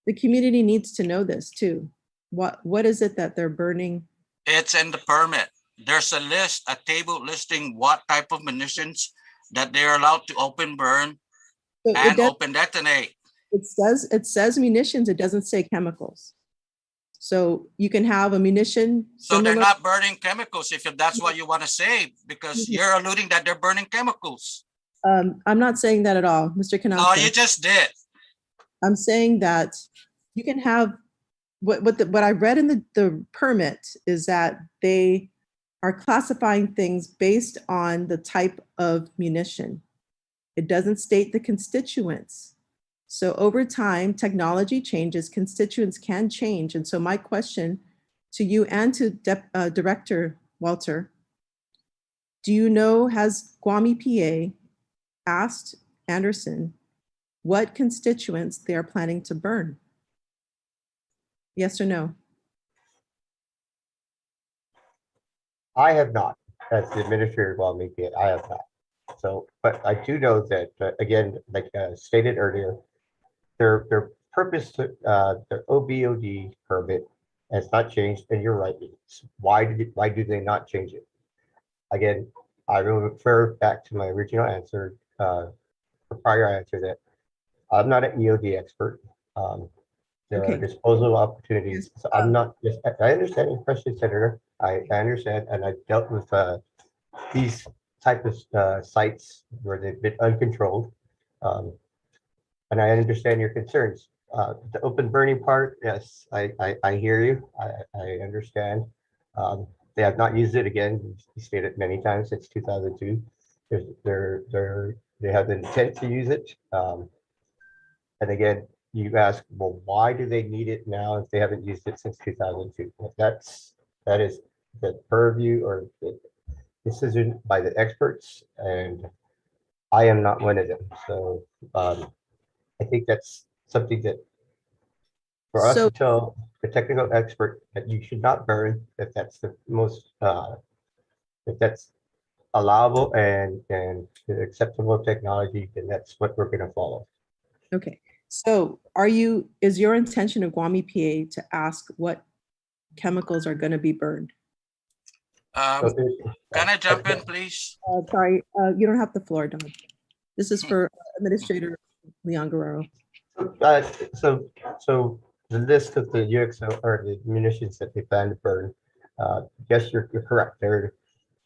the community needs to know this too. What is it that they're burning? It's in the permit. There's a list, a table listing what type of munitions that they're allowed to open burn So and open detonate. it says munitions, it doesn't say chemicals. So you can have a munition. So they're similar- not burning chemicals, if that's what you want to say, because you're alluding that they're burning chemicals. I'm not saying that at all, Mr. Oh, Canasta. you just did. I'm saying that you can have, what I read in the permit is that they are classifying things based on the type of munition. It doesn't state the constituents. So over time, technology changes, constituents can change. And so my question to you and to Director Walter, do you know, has Guam EPA asked Anderson what constituents they are planning to burn? Yes or no? I have not, as the administrator of Guam EPA, I have not. So, but I do know that, again, like stated earlier, their purpose, their OBOD permit has not changed, and you're right. Why do they not change it? Again, I will refer back to my original answer, the prior answer, that I'm not an EOD expert. There are Okay. disposal opportunities. Yes. So I'm not, I understand your question, Senator. I understand, and I've dealt with these type of sites where they've been uncontrolled. And I understand your concerns. The open burning part, yes, I hear you. I understand. They have not used it again. You stated many times since 2002. They have the intent to use it. And again, you ask, well, why do they need it now if they haven't used it since 2002? That is the purview or the decision by the experts, and I am not one of them. So I think that's something that for us So- to tell the technical expert that you should not burn if that's the most, if that's allowable and acceptable technology, then that's what we're going to follow. Okay, so is your intention of Guam EPA to ask what chemicals are going to be burned? Can I jump in, please? Sorry, you don't have the floor, Don. This is for Administrator Leon Guerrero. So the list of the UXO or the munitions that they plan to burn, yes, you're correct.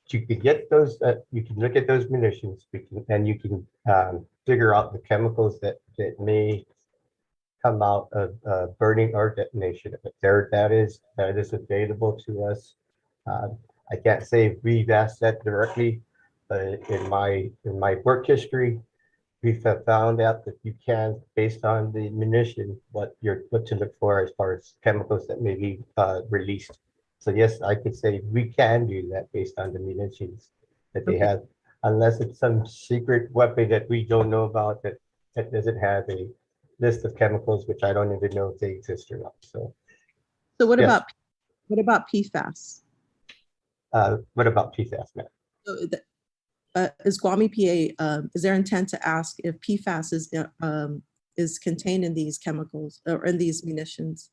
You can get those, you can look at those munitions, and you can figure out the chemicals that may come out of burning or detonation. But that is available to us. I can't say we've asked that directly, but in my work history, we've found out that you can, based on the munition, what to look for as far as chemicals that may be released. So yes, I could say we can do that based on the munitions that they have, unless it's some secret weapon that we don't know about that doesn't have a list of chemicals, which I don't even know if they exist or not. So So yes. what about PFAS? What about PFAS, Matt? So is Guam EPA, is their intent to ask if PFAS is contained in these chemicals or in these munitions?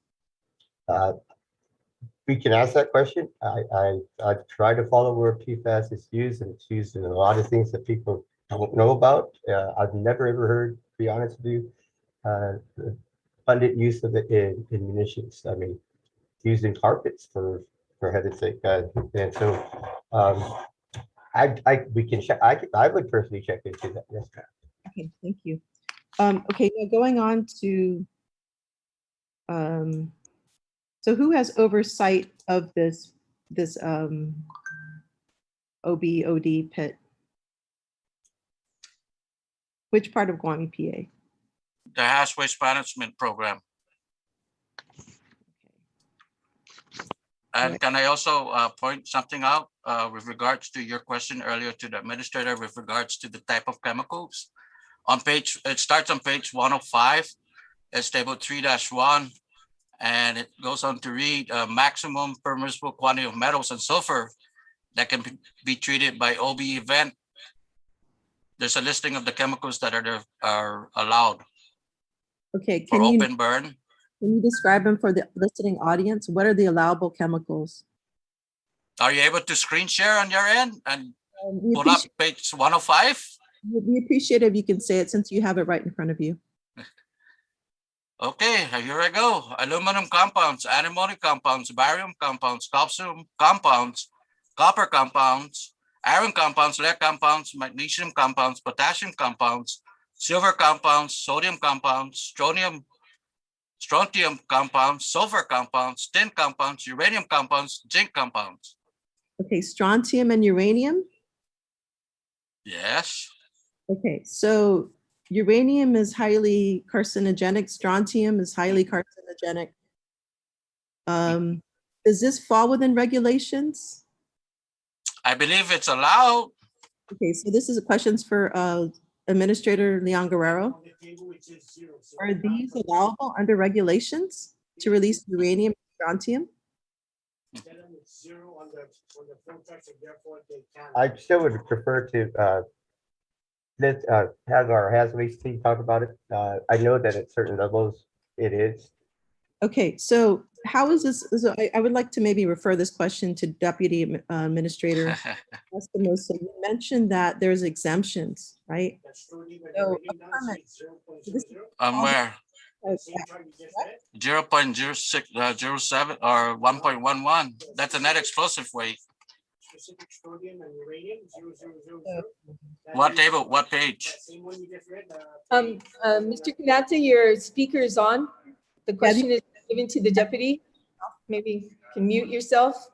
We can ask that question. I try to follow where PFAS is used, and it's used in a lot of things that people don't know about. I've never ever heard, to be honest with you, abundant use of it in munitions. I mean, used in carpets for heaven's sake. And so we can check. I would personally check into that. Yes, ma'am. Okay, thank you. Okay, now going on to, so who has oversight of this OB/OD pit? Which part of Guam EPA? The Hazardous Waste Management Program. And Right. can I also point something out with regards to your question earlier to the administrator with regards to the type of chemicals? It starts on page 105, it's table 3-1, and it goes on to read maximum permissible quantity of metals and sulfur that can be treated by OB event. There's a listing of the chemicals that are allowed Okay, for open burn. can you describe them for the listening audience? What are the allowable chemicals? Are you able to screen share on your end and We pull up page 105? we appreciate it if you can say it since you have it right in front of you. Okay, here I go. Aluminum compounds, antimony compounds, barium compounds, calcium compounds, copper compounds, iron compounds, lead compounds, magnesium compounds, potassium compounds, silver compounds, sodium compounds, strontium compounds, sulfur compounds, tin compounds, uranium compounds, zinc compounds. Okay, strontium and uranium. Yes. Okay, so uranium is highly carcinogenic. Strontium is highly carcinogenic. Does this fall within regulations? I believe it's allowed. Okay, so this is a questions for Administrator Leon Guerrero. On the table, it says 0. So Are these allowable under regulations to release uranium and strontium? tell them it's 0 on the flow chart, so therefore they can. I still would prefer to let have our hazardous waste team talk about it. I know that at certain levels it is. Okay, so how is this? So I would like to maybe refer this question to Deputy Administrator Espinosa. You mentioned that there's exemptions, right? That's true, even So, already now, permit. it's 0.00. Where? Same chart you just read. 0.0607 or 1.11. That's a net explosive weight. Specific strontium and uranium, 0.000. That What is- table? What page? that same one you just read, Mr. Kanata, your speaker is on. The question is given to the deputy. Maybe you can mute yourself.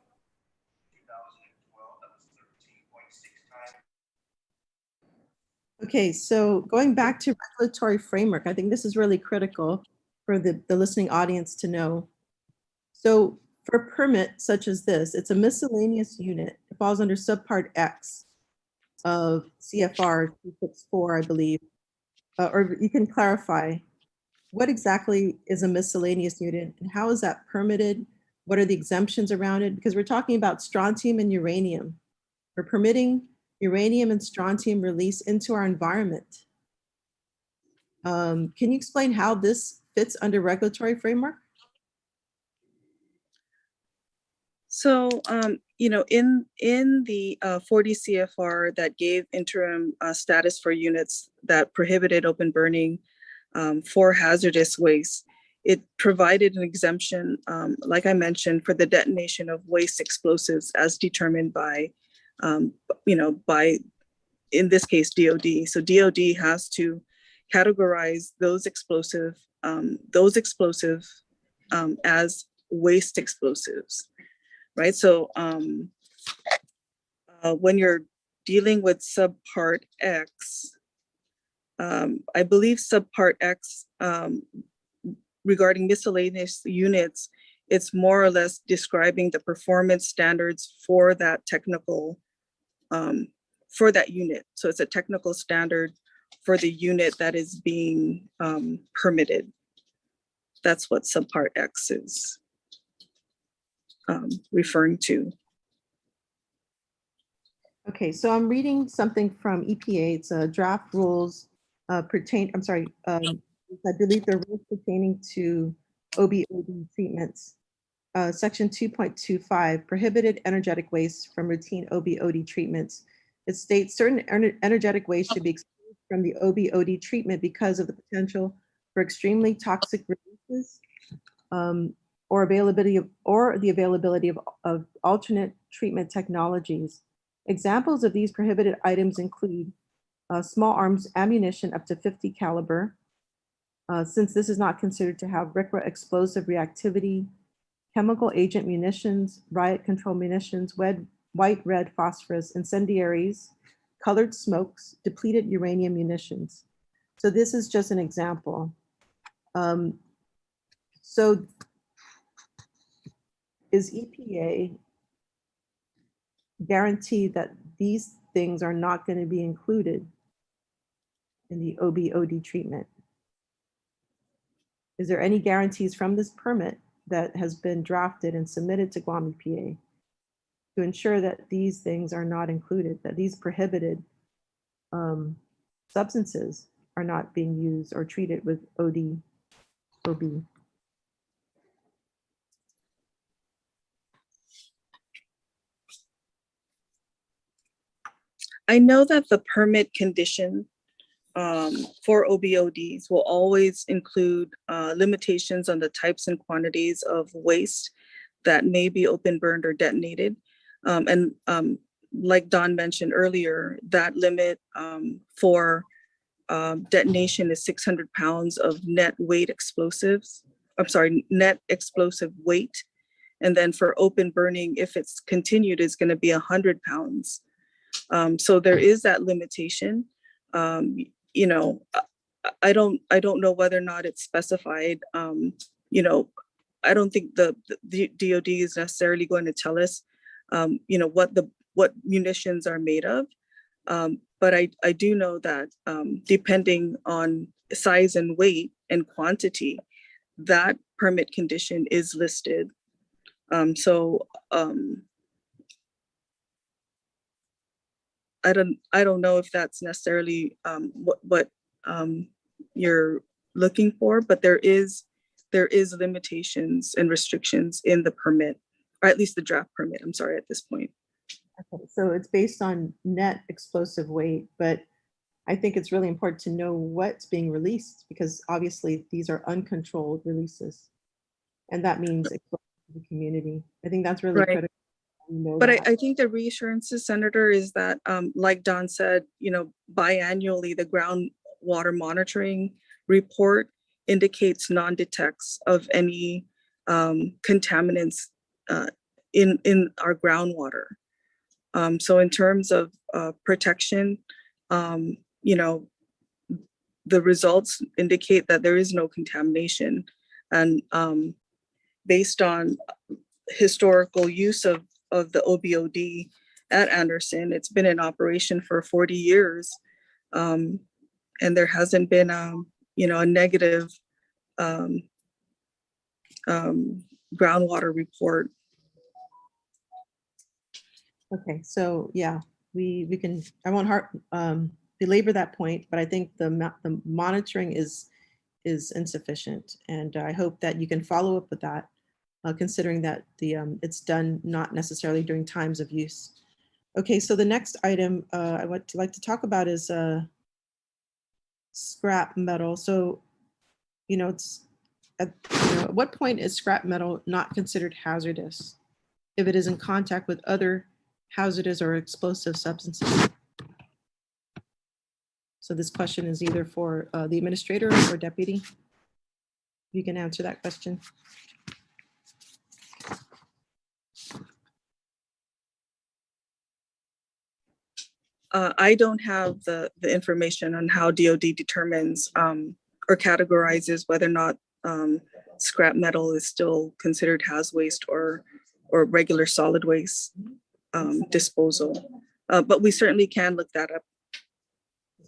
Okay, so going back to regulatory framework, I think this is really critical for the listening audience to know. So for a permit such as this, it's a miscellaneous unit. It falls under subpart X of CFR 264, I believe. Or you can clarify. what exactly is a miscellaneous unit and how is that permitted? What are the exemptions around it? Because we're talking about strontium and uranium. We're permitting uranium and strontium release into our environment. Can you explain how this fits under regulatory framework? So, in the 40 CFR that gave interim status for units that prohibited open burning for hazardous waste, it provided an exemption, like I mentioned, for the detonation of waste explosives as determined by, by, in this case, DOD. So DOD has to categorize those explosive as waste explosives. Right, so when you're dealing with subpart X, I believe subpart X regarding miscellaneous units, it's more or less describing the performance standards for that technical, for that unit. So it's a technical standard for the unit that is being permitted. That's what subpart X is referring to. Okay, so I'm reading something from EPA. It's draft rules I believe they're rules pertaining to OBOD treatments. Section 2.25, prohibited energetic waste from routine OBOD treatments. It states certain energetic waste should be excluded from the OBOD treatment because of the potential for extremely toxic releases or the availability of alternate treatment technologies. Examples of these prohibited items include small arms ammunition up to 50 caliber, since this is not considered to have RCRA explosive reactivity, chemical agent munitions, riot control munitions, white, red phosphorus, incendiaries, colored smokes, depleted uranium munitions. So this is just an example. So is EPA guarantee that these things are not going to be included in the OBOD treatment? Is there any guarantees from this permit that has been drafted and submitted to Guam EPA to ensure that these things are not included, that these prohibited substances are not being used or treated with OB? I know that the permit condition for OBODs will always include limitations on the types and quantities of waste that may be open burned or detonated. Like Don mentioned earlier, that limit for detonation is 600 pounds of net weight explosives. I'm sorry, net explosive weight. And then for open burning, if it's continued, is going to be 100 pounds. So there is that limitation. You know, I don't know whether or not it's specified. You know, I don't think the DOD is necessarily going to tell us, you know, what munitions are made of. But I do know that depending on size and weight and quantity, that permit condition is listed. I don't know if that's necessarily what you're looking for, but there is limitations and restrictions in the permit, or at least the draft permit. I'm sorry, at this point. Okay, so it's based on net explosive weight, but I think it's really important to know what's being released because obviously these are uncontrolled releases, and that means exposure to the community. I think that's really critical. But I think the reassurances, Senator, is that, like Don said, you know, biannually, the groundwater monitoring report indicates non-detects of any contaminants in our groundwater. So in terms of protection, you know, the results indicate that there is no contamination. And based on historical use of the OBOD at Anderson, it's been in operation for 40 years. And there hasn't been, you know, a negative groundwater report. Okay, so yeah, we can, I won't belabor that point, but I think the monitoring is insufficient. And I hope that you can follow up with that, considering that it's done not necessarily during times of use. Okay, so the next item I would like to talk about is scrap metal. So, it's at what point is scrap metal not considered hazardous if it is in contact with other hazardous or explosive substances? So this question is either for the administrator or deputy. You can answer that question. I don't have the information on how DOD determines or categorizes whether or not scrap metal is still considered haz waste or regular solid waste disposal. But we certainly can look that up.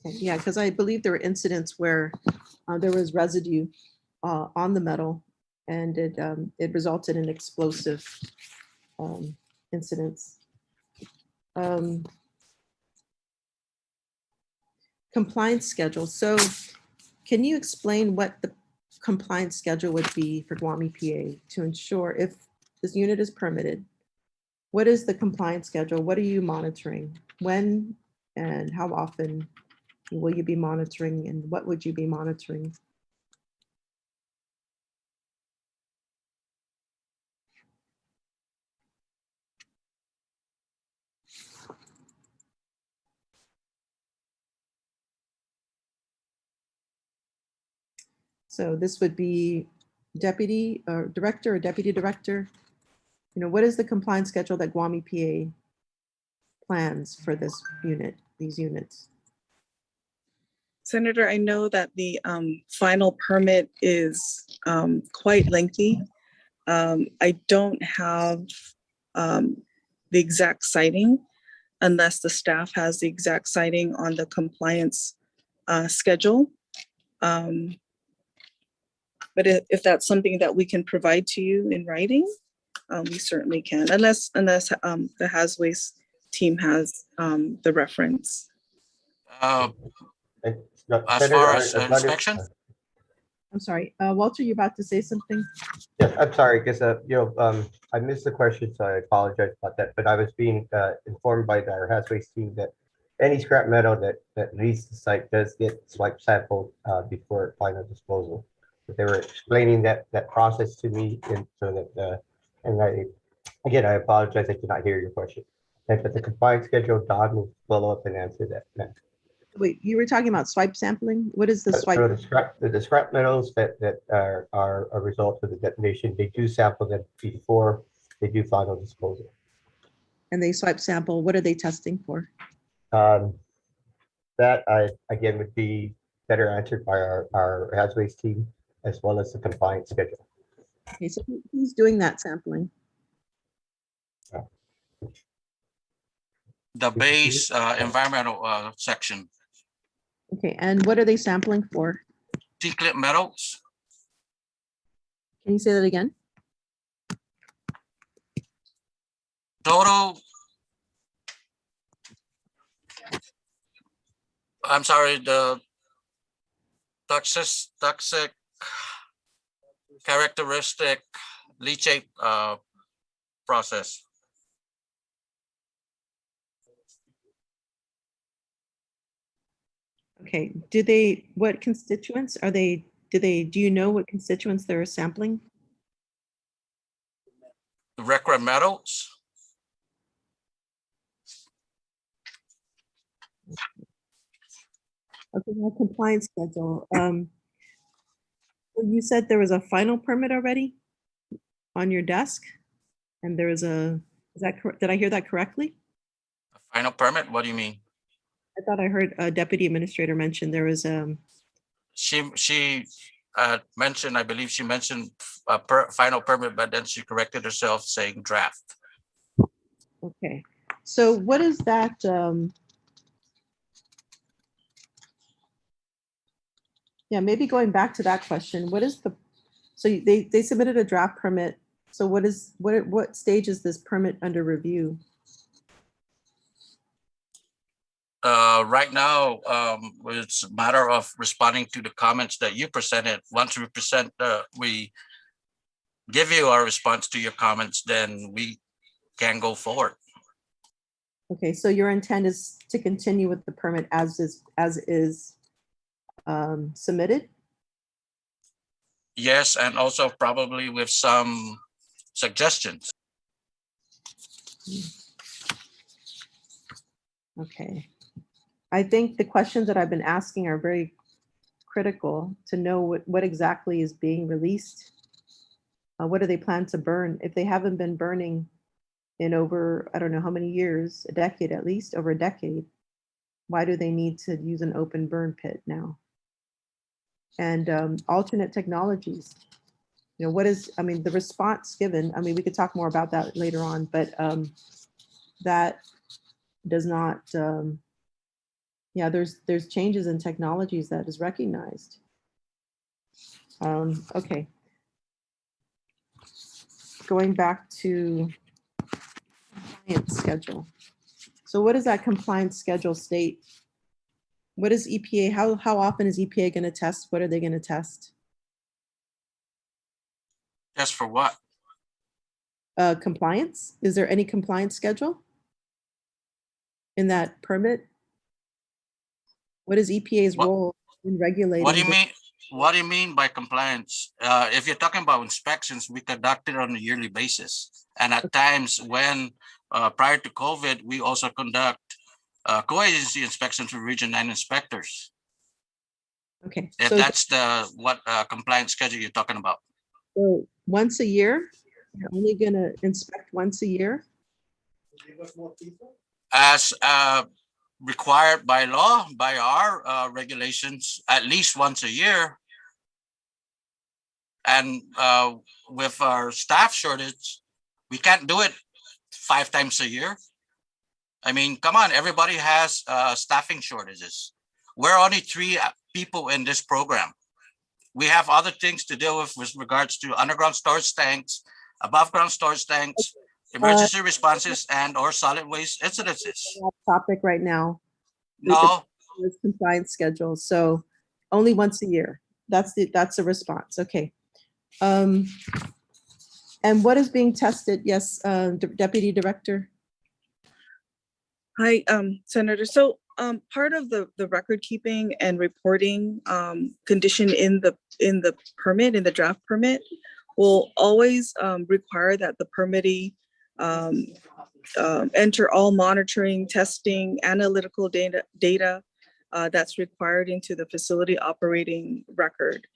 Okay, yeah, because I believe there were incidents where there was residue on the metal, and it resulted in explosive incidents. Compliance schedule. So can you explain what the compliance schedule would be for Guam EPA to ensure if this unit is permitted? What is the compliance schedule? What are you monitoring? When and how often will you be monitoring, and what would you be monitoring? So this would be deputy or director or deputy director. What is the compliance schedule that Guam EPA plans for this unit, these units? Senator, I know that the final permit is quite lengthy. I don't have the exact citing unless the staff has the exact citing on the compliance schedule. But if that's something that we can provide to you in writing, we certainly can, unless the Haz Waste team has the reference. As far as inspection? I'm sorry, Walter, you about to say something? Yes, I'm sorry, because I missed the question, so I apologize about that. But I was being informed by our Haz Waste team that any scrap metal that leaves the site does get swipe sampled before final disposal. But they were explaining that process to me, and so that and I apologize, I did not hear your question. But the compliance schedule, Don will follow up and answer that next. Wait, you were talking about swipe sampling? What is the swipe? So the scrap metals that are a result of the detonation, they do sample them before they do final disposal. And they swipe sample, what are they testing for? That again would be better answered by our Haz Waste team, as well as the compliance schedule. Okay, so who's doing that sampling? The base environmental section. Okay, and what are they sampling for? T-clip metals, Can you say that again? total. I'm sorry, the toxic characteristic leachate process. Okay, what constituents are they, do you know what constituents they're sampling? The record metals. Okay, well, compliance schedule. Well, you said there was a final permit already on your desk, and there was is that correct? Did I hear that correctly? A final permit, what do you mean? I thought I heard a deputy administrator mention there was She mentioned, I believe she mentioned a final permit, but then she corrected herself saying draft. okay. So what is that? Yeah, maybe going back to that question, what is the, so they submitted a draft permit. So what stage is this permit under review? Right now, it's a matter of responding to the comments that you presented. Once we give you our response to your comments, then we can go forward. Okay, so your intent is to continue with the permit as is submitted? Yes, and also probably with some suggestions. Okay. I think the questions that I've been asking are very critical to know what exactly is being released. What do they plan to burn? If they haven't been burning in over, I don't know how many years, a decade at least, over a decade, why do they need to use an open burn pit now? And alternate technologies. You know, what is, I mean, the response given, I mean, we could talk more about that later on, but that does not, yeah, there's changes in technologies that is recognized. Okay. Going back to compliance schedule. So what does that compliance schedule state? What is EPA, how often is EPA going to test? What are they going to test? Just for what? Compliance? Is there any compliance schedule in that permit? What is EPA's role in regulating? What do you mean? What do you mean by compliance? If you're talking about inspections, we conduct it on a yearly basis. And at times when, prior to COVID, we also conduct co-agency inspections with Region 9 inspectors. Okay. If So, that's what compliance schedule you're talking about. so once a year, you're only going to inspect once a year? Give us more people. As required by law, by our regulations, at least once a year. And with our staff shortage, we can't do it 5 times a year. I mean, come on, everybody has staffing shortages. We're only 3 people in this program. We have other things to deal with regards to underground storage tanks, above ground storage tanks, emergency responses, and or solid waste incidences. Topic right now. No, Is compliance schedule. So only once a year. That's the response. Okay. And what is being tested? Yes, Deputy Director. Hi, Senator. So part of the record keeping and reporting condition in the permit, in the draft permit, will always require that the permittee enter all monitoring, testing, analytical data that's required into the facility operating record.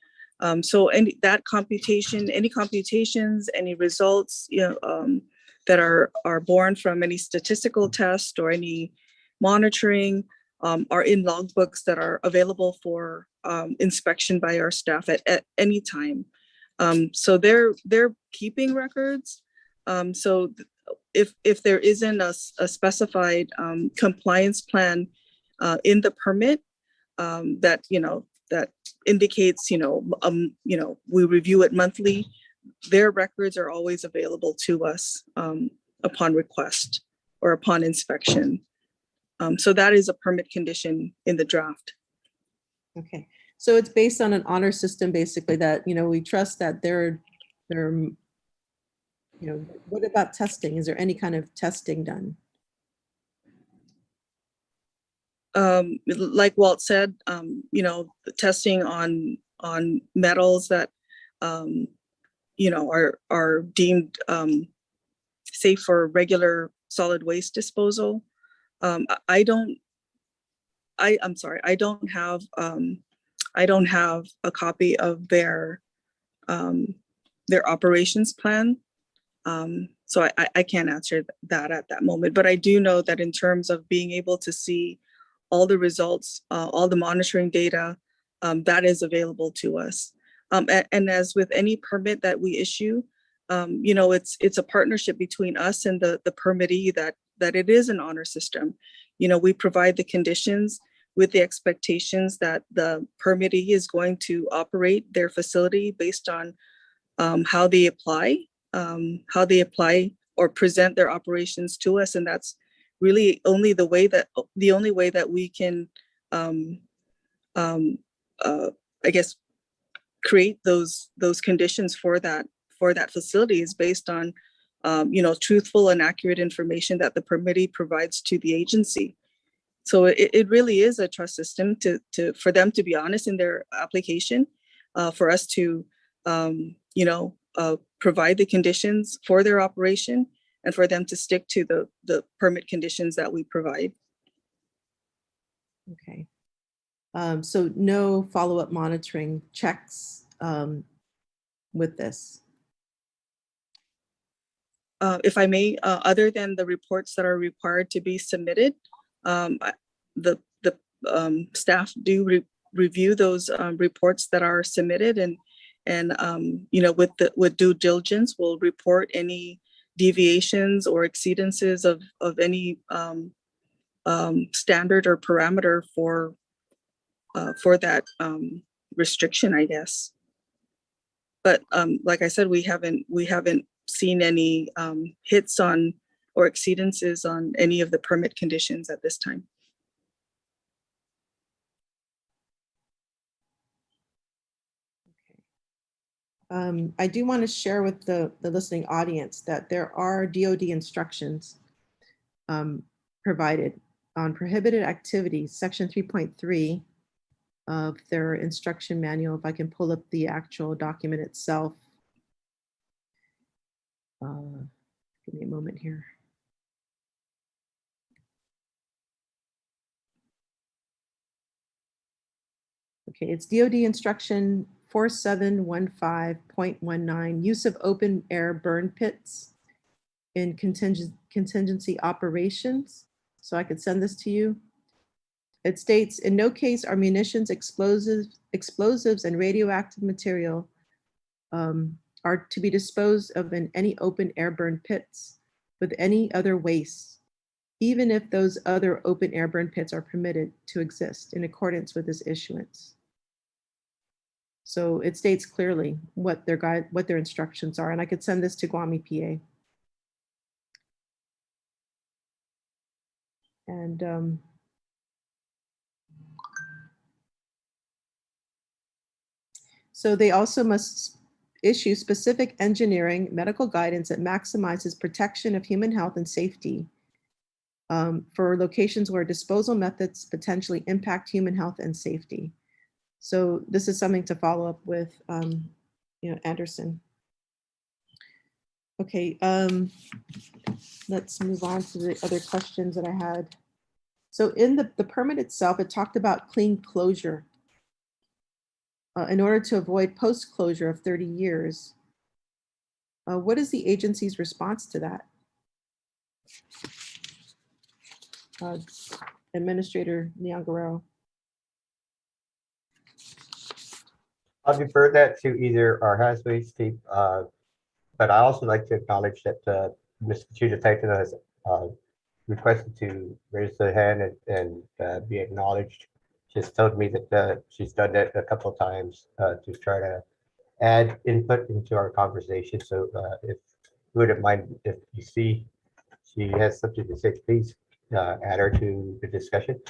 So any computations, any results, that are born from any statistical test or any monitoring are in logbooks that are available for inspection by our staff at any time. So they're keeping records. So if there isn't a specified compliance plan in the permit that that indicates we review it monthly, their records are always available to us upon request or upon inspection. So that is a permit condition in the draft. Okay. So it's based on an honor system, basically, that, we trust that they're, what about testing? Is there any kind of testing done? Like Walt said, the testing on metals that, are deemed safe for regular solid waste disposal. I'm sorry, I don't have a copy of their operations plan. So I can't answer that at that moment, but I do know that in terms of being able to see all the results, all the monitoring data, that is available to us. And as with any permit that we issue, it's a partnership between us and the permittee that it is an honor system. We provide the conditions, with the expectations that the permittee is going to operate their facility based on how they apply or present their operations to us. And that's really the only way that we can, I guess, create those conditions for that facility is based on, truthful and accurate information that the permittee provides to the agency. So it really is a trust system for them to be honest in their application, for us to, provide the conditions for their operation, and for them to stick to the permit conditions that we provide. Okay. So no follow-up monitoring checks with this? If I may, other than the reports that are required to be submitted, the staff do review those reports that are submitted, and with due diligence, will report any deviations or exceedances of any standard or parameter for that restriction, I guess. But like I said, we haven't seen any hits on or exceedances on any of the permit conditions at this time. I do want to share with the listening audience that there are DoD instructions provided on prohibited activities, section 3.3 of their instruction manual. If I can pull up the actual document itself. Give me a moment here. Okay, it's DoD instruction 4715.19, use of open air burn pits in contingency operations. So I could send this to you. It states, in no case are munitions, explosives and radioactive material are to be disposed of in any open air burn pits with any other waste, even if those other open air burn pits are permitted to exist in accordance with this issuance. So it states clearly what their instructions are, and I could send this to Guam EPA. And so they also must issue specific engineering medical guidance that maximizes protection of human health and safety for locations where disposal methods potentially impact human health and safety. So this is something to follow up with, Anderson. Okay, let's move on to the other questions that I had. So in the permit itself, it talked about clean closure in order to avoid post-closure of 30 years. What is the agency's response to that? Administrator Guerrero. I'll defer that to either our hazardous waste team, but I also like to acknowledge that Mr. Chief Detective has requested to raise her hand and be acknowledged. She's told me that she's done that a couple of times to try to add input into our conversation. So if you wouldn't mind, if you see she has something to say, please add her to the discussion.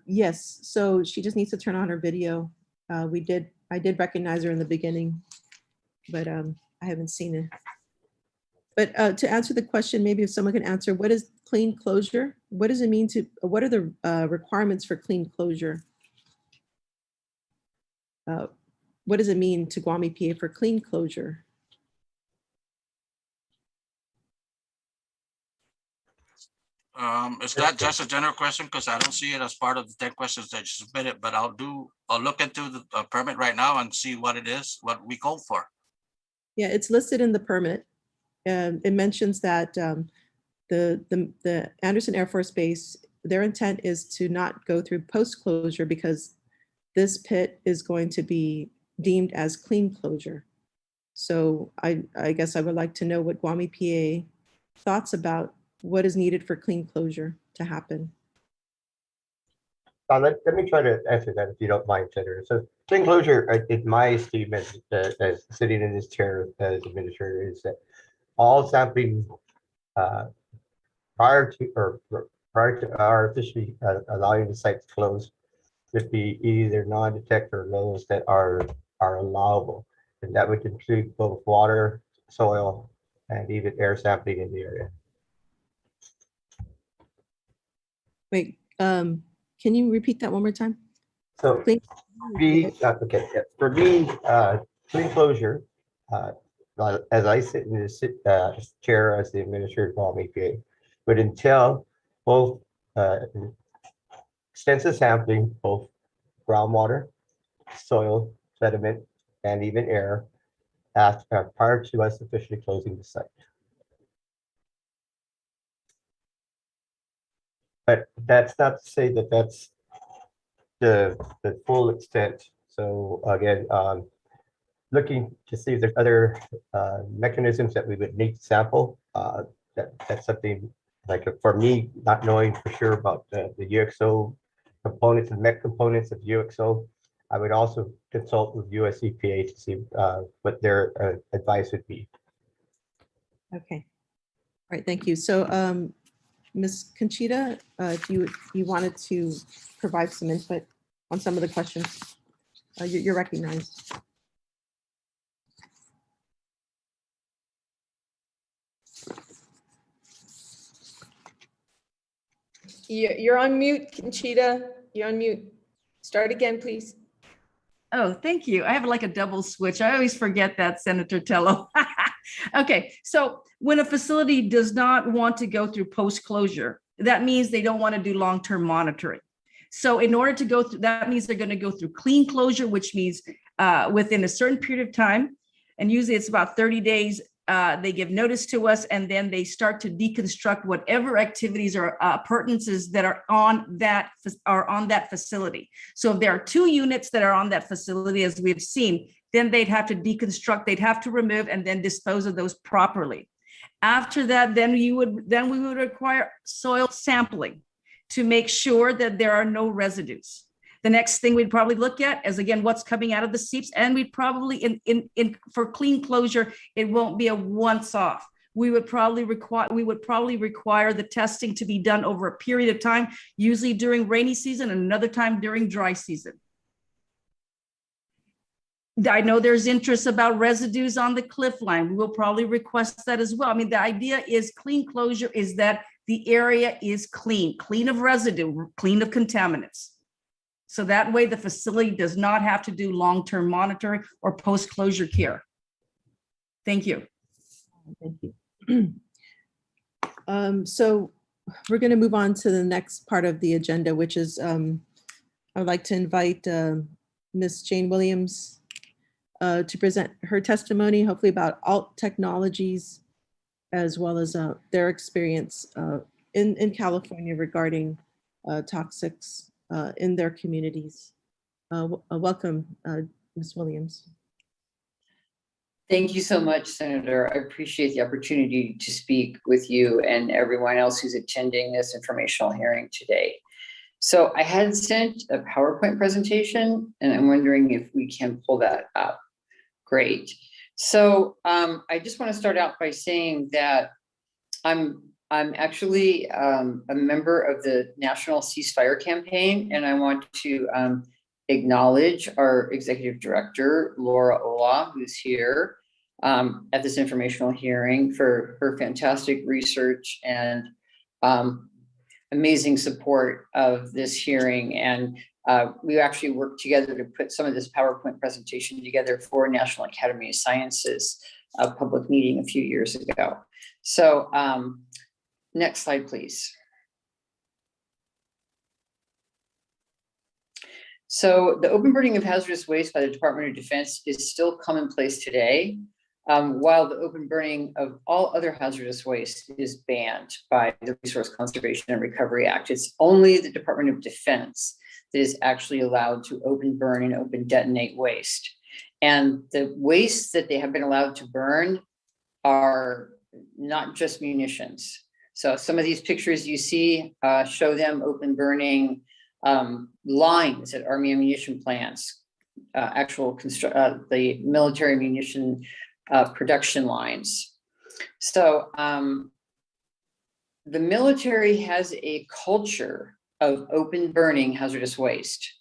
Yes, so she just needs to turn on her video. I did recognize her in the beginning, but I haven't seen it. But to answer the question, maybe if someone can answer, what is clean closure? What does it mean what are the requirements for clean closure? What does it mean to Guam EPA for clean closure? Is that just a general question? Because I don't see it as part of the 10 questions that you submitted, but I'll look into the permit right now and see what it is, what we call for. Yeah, it's listed in the permit. It mentions that the Anderson Air Force Base, their intent is to not go through post-closure because this pit is going to be deemed as clean closure. So I guess I would like to know what Guam EPA thoughts about what is needed for clean closure to happen. Let me try to answer that if you don't mind, Senator. So clean closure, in my statement as sitting in this chair as administrator, is that all sampling prior to our officially allowing the sites closed should be either non-detect or those that are allowable. And that would include both water, soil, and even air sampling in the area. Wait, can you repeat that one more time? So Clean- okay, yeah. For me, clean closure, as I sit in this chair as the administrator of Guam EPA, would entail both extensive sampling, both groundwater, soil, sediment, and even air prior to us officially closing the site. But that's not to say that that's the full extent. So again, looking to see if there's other mechanisms that we would need to sample. That's something like for me, not knowing for sure about the UXO components and mech components of UXO, I would also consult with US EPA to see what their advice would be. Okay. All right, thank you. So Ms. Conchita, if you wanted to provide some input on some of the questions, you're recognized. You're on mute, Conchita. You're on mute. Start again, please. Oh, thank you. I have like a double switch. I always forget that, Senator Tello. Okay, so when a facility does not want to go through post-closure, that means they don't want to do long-term monitoring. So in order to go through, that means they're going to go through clean closure, which means within a certain period of time, and usually it's about 30 days, they give notice to us, and then they start to deconstruct whatever activities or appurtenances that are on that facility. So if there are 2 units that are on that facility, as we've seen, then they'd have to deconstruct, they'd have to remove and then dispose of those properly. After that, then we would require soil sampling to make sure that there are no residues. The next thing we'd probably look at is, again, what's coming out of the seeps, and we'd probably for clean closure, it won't be a once off. We would probably require the testing to be done over a period of time, usually during rainy season and another time during dry season. I know there's interest about residues on the cliff line. We will probably request that as well. I mean, the idea is clean closure is that the area is clean of residue, clean of contaminants. So that way the facility does not have to do long-term monitoring or post-closure care. Thank you. Thank you. So we're going to move on to the next part of the agenda, which is I would like to invite Ms. Jane Williams to present her testimony, hopefully about alt technologies, as well as their experience in California regarding toxics in their communities. Welcome, Ms. Williams. Thank you so much, Senator. I appreciate the opportunity to speak with you and everyone else who's attending this informational hearing today. So I had sent a PowerPoint presentation, and I'm wondering if we can pull that up. Great. So I just want to start out by saying that I'm actually a member of the National Ceasefire Campaign, and I want to acknowledge our executive director, Laura Ola, who's here at this informational hearing, for her fantastic research and amazing support of this hearing. And we actually worked together to put some of this PowerPoint presentation together for National Academy of Sciences public meeting a few years ago. So next slide, please. So the open burning of hazardous waste by the Department of Defense is still commonplace today, while the open burning of all other hazardous waste is banned by the Resource Conservation and Recovery Act. It's only the Department of Defense that is actually allowed to open burn and open detonate waste. And the wastes that they have been allowed to burn are not just munitions. So some of these pictures you see show them open burning lines at Army ammunition plants, the military munition production lines. So the military has a culture of open burning hazardous waste.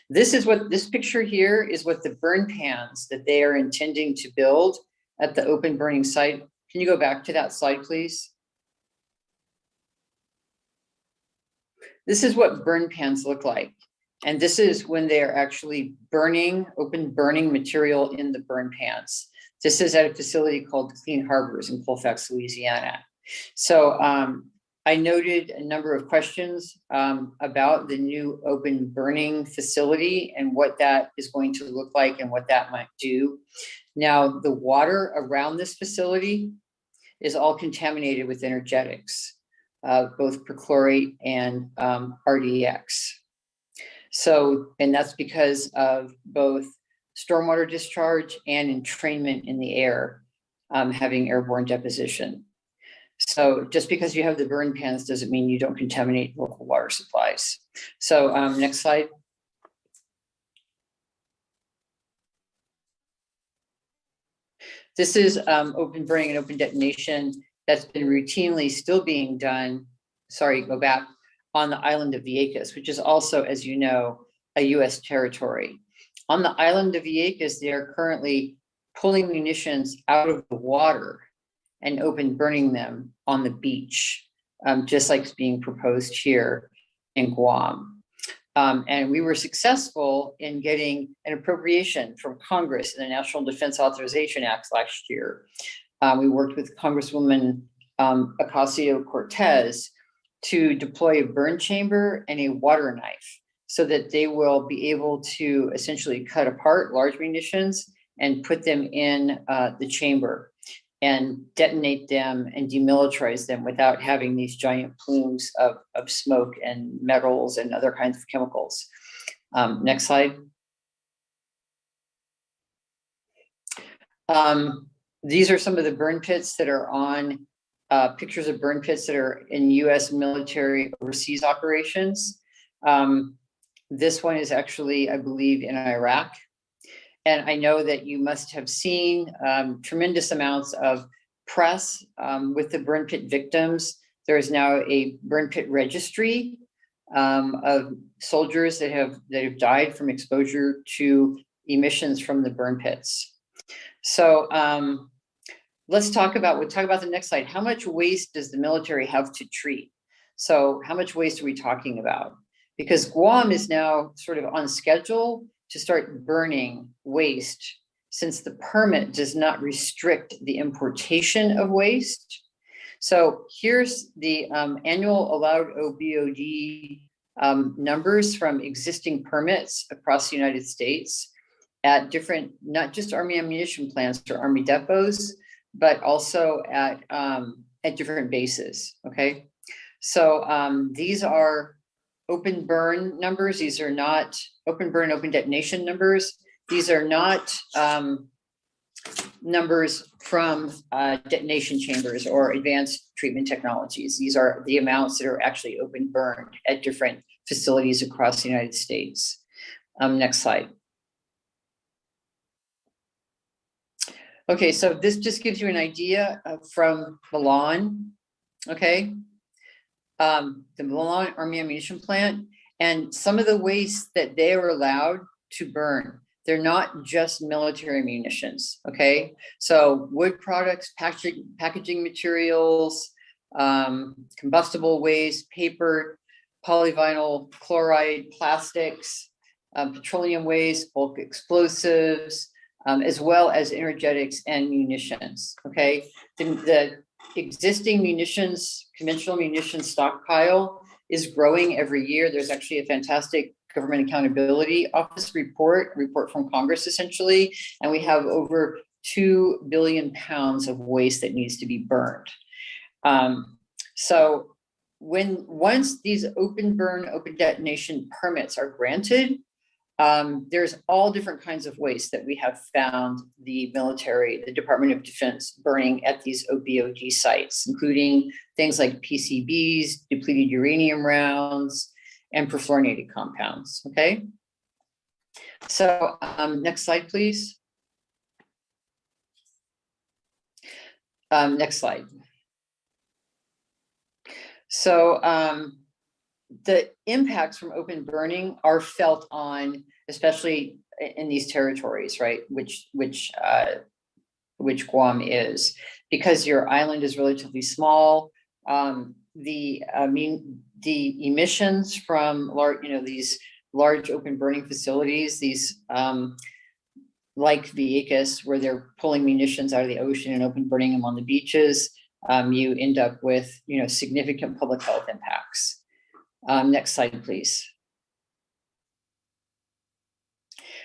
This picture here is what the burn pans that they are intending to build at the open burning site. Can you go back to that slide, please? This is what burn pans look like. And this is when they are actually open burning material in the burn pans. This is at a facility called Clean Harbors in Colfax, Louisiana. So I noted a number of questions about the new open burning facility and what that is going to look like and what that might do. Now, the water around this facility is all contaminated with energetics, both perchlorate and RDX. So, and that's because of both stormwater discharge and entrainment in the air, having airborne deposition. So just because you have the burn pans doesn't mean you don't contaminate local water supplies. So next slide. This is open burning and open detonation that's been routinely still being done, go back, on the island of Vieques, which is also, as you know, a US territory. On the island of Vieques, they are currently pulling munitions out of the water and open burning them on the beach, just like it's being proposed here in Guam. And we were successful in getting an appropriation from Congress in the National Defense Authorization Act last year. We worked with Congresswoman Ocasio-Cortez to deploy a burn chamber and a water knife so that they will be able to essentially cut apart large munitions and put them in the chamber and detonate them and demilitarize them without having these giant plumes of smoke and metals and other kinds of chemicals. Next slide. These are some of the burn pits that are on pictures of burn pits that are in US military overseas operations. This one is actually, I believe, in Iraq. And I know that you must have seen tremendous amounts of press with the burn pit victims. There is now a burn pit registry of soldiers that have died from exposure to emissions from the burn pits. So we'll talk about the next slide. How much waste does the military have to treat? So how much waste are we talking about? Because Guam is now sort of on schedule to start burning waste, since the permit does not restrict the importation of waste. So here's the annual allowed OBOD numbers from existing permits across the United States at different, not just Army ammunition plants or Army depots, but also at different bases, okay? So these are open burn numbers. These are not open burn, open detonation numbers. These are not numbers from detonation chambers or advanced treatment technologies. These are the amounts that are actually open burned at different facilities across the United States. Next slide. Okay, so this just gives you an idea from Milan, okay? The Milan Army ammunition plant, and some of the waste that they are allowed to burn. They're not just military munitions, okay? So wood products, packaging materials, combustible waste, paper, polyvinyl chloride, plastics, petroleum waste, bulk explosives, as well as energetics and munitions, okay? The existing munitions, conventional munitions stockpile is growing every year. There's actually a fantastic Government Accountability Office report from Congress essentially, and we have over 2 billion pounds of waste that needs to be burned. So once these open burn, open detonation permits are granted, there's all different kinds of waste that we have found the military, the Department of Defense burning at these OBOD sites, including things like PCBs, depleted uranium rounds, and perfluorinated compounds, okay? So next slide, please. Next slide. So the impacts from open burning are felt on, especially in these territories, right? Which Guam is, because your island is relatively small. The emissions from these large open burning facilities, these like Vieques, where they're pulling munitions out of the ocean and open burning them on the beaches, you end up with significant public health impacts. Next slide, please.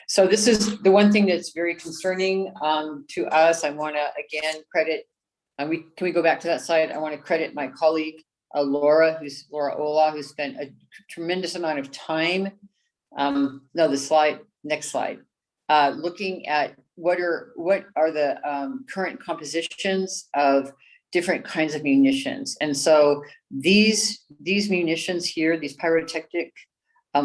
So this is the one thing that's very concerning to us. I want to again credit. Can we go back to that slide? I want to credit my colleague Laura Ola, who spent a tremendous amount of time. No, the slide. Next slide. Looking at what are the current compositions of different kinds of munitions. And so these munitions here, these pyrotechnic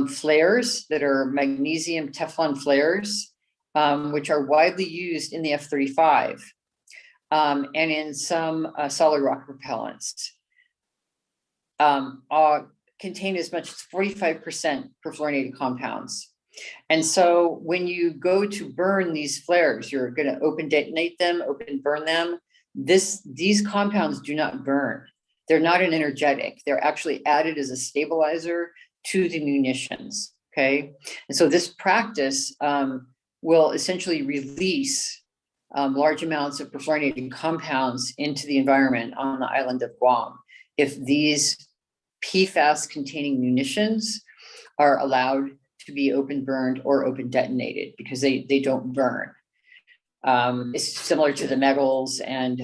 flares that are magnesium Teflon flares, which are widely used in the F-35 and in some solid rock propellants, contain as much as 45% perfluorinated compounds. And so when you go to burn these flares, you're going to open detonate them, open burn them. These compounds do not burn. They're not an energetic. They're actually added as a stabilizer to the munitions, okay? And so this practice will essentially release large amounts of perfluorinated compounds into the environment on the island of Guam if these PFAS-containing munitions are allowed to be open burned or open detonated, because they don't burn. It's similar to the metals, and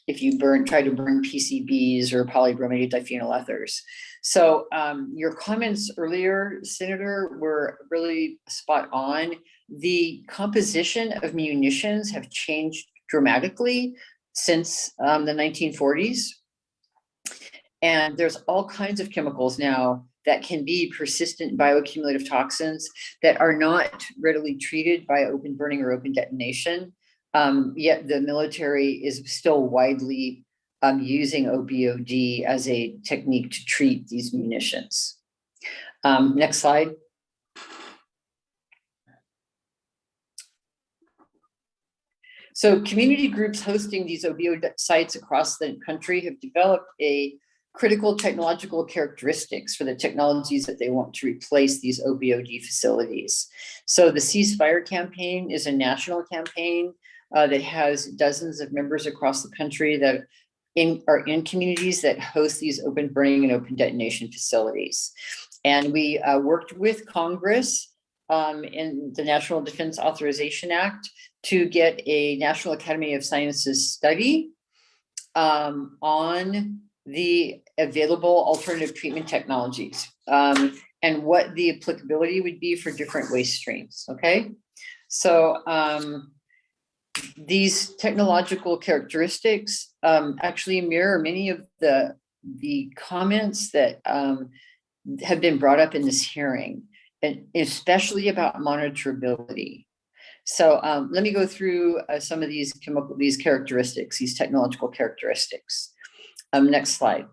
if you try to burn PCBs or polybrominated diphenyl ethers. So your comments earlier, Senator, were really spot on. The composition of munitions have changed dramatically since the 1940s. And there's all kinds of chemicals now that can be persistent bioaccumulative toxins that are not readily treated by open burning or open detonation. Yet the military is still widely using OBOD as a technique to treat these munitions. Next slide. So community groups hosting these OBOD sites across the country have developed a critical technological characteristics for the technologies that they want to replace these OBOD facilities. So the Ceasefire campaign is a national campaign that has dozens of members across the country that are in communities that host these open burning and open detonation facilities. And we worked with Congress in the National Defense Authorization Act to get a National Academy of Sciences study on the available alternative treatment technologies and what the applicability would be for different waste streams, okay? So these technological characteristics actually mirror many of the comments that have been brought up in this hearing, and especially about monitorability. So let me go through some of these characteristics, these technological characteristics. Next slide.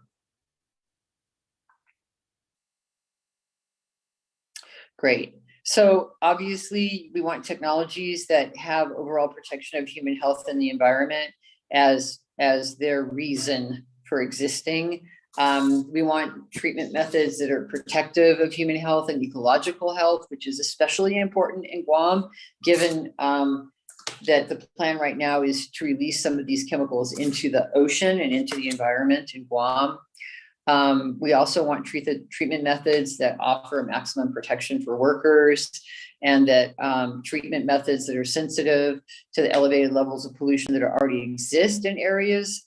Great. So obviously we want technologies that have overall protection of human health and the environment as their reason for existing. We want treatment methods that are protective of human health and ecological health, which is especially important in Guam, given that the plan right now is to release some of these chemicals into the ocean and into the environment in Guam. We also want treatment methods that offer maximum protection for workers, and that treatment methods that are sensitive to the elevated levels of pollution that already exist in areas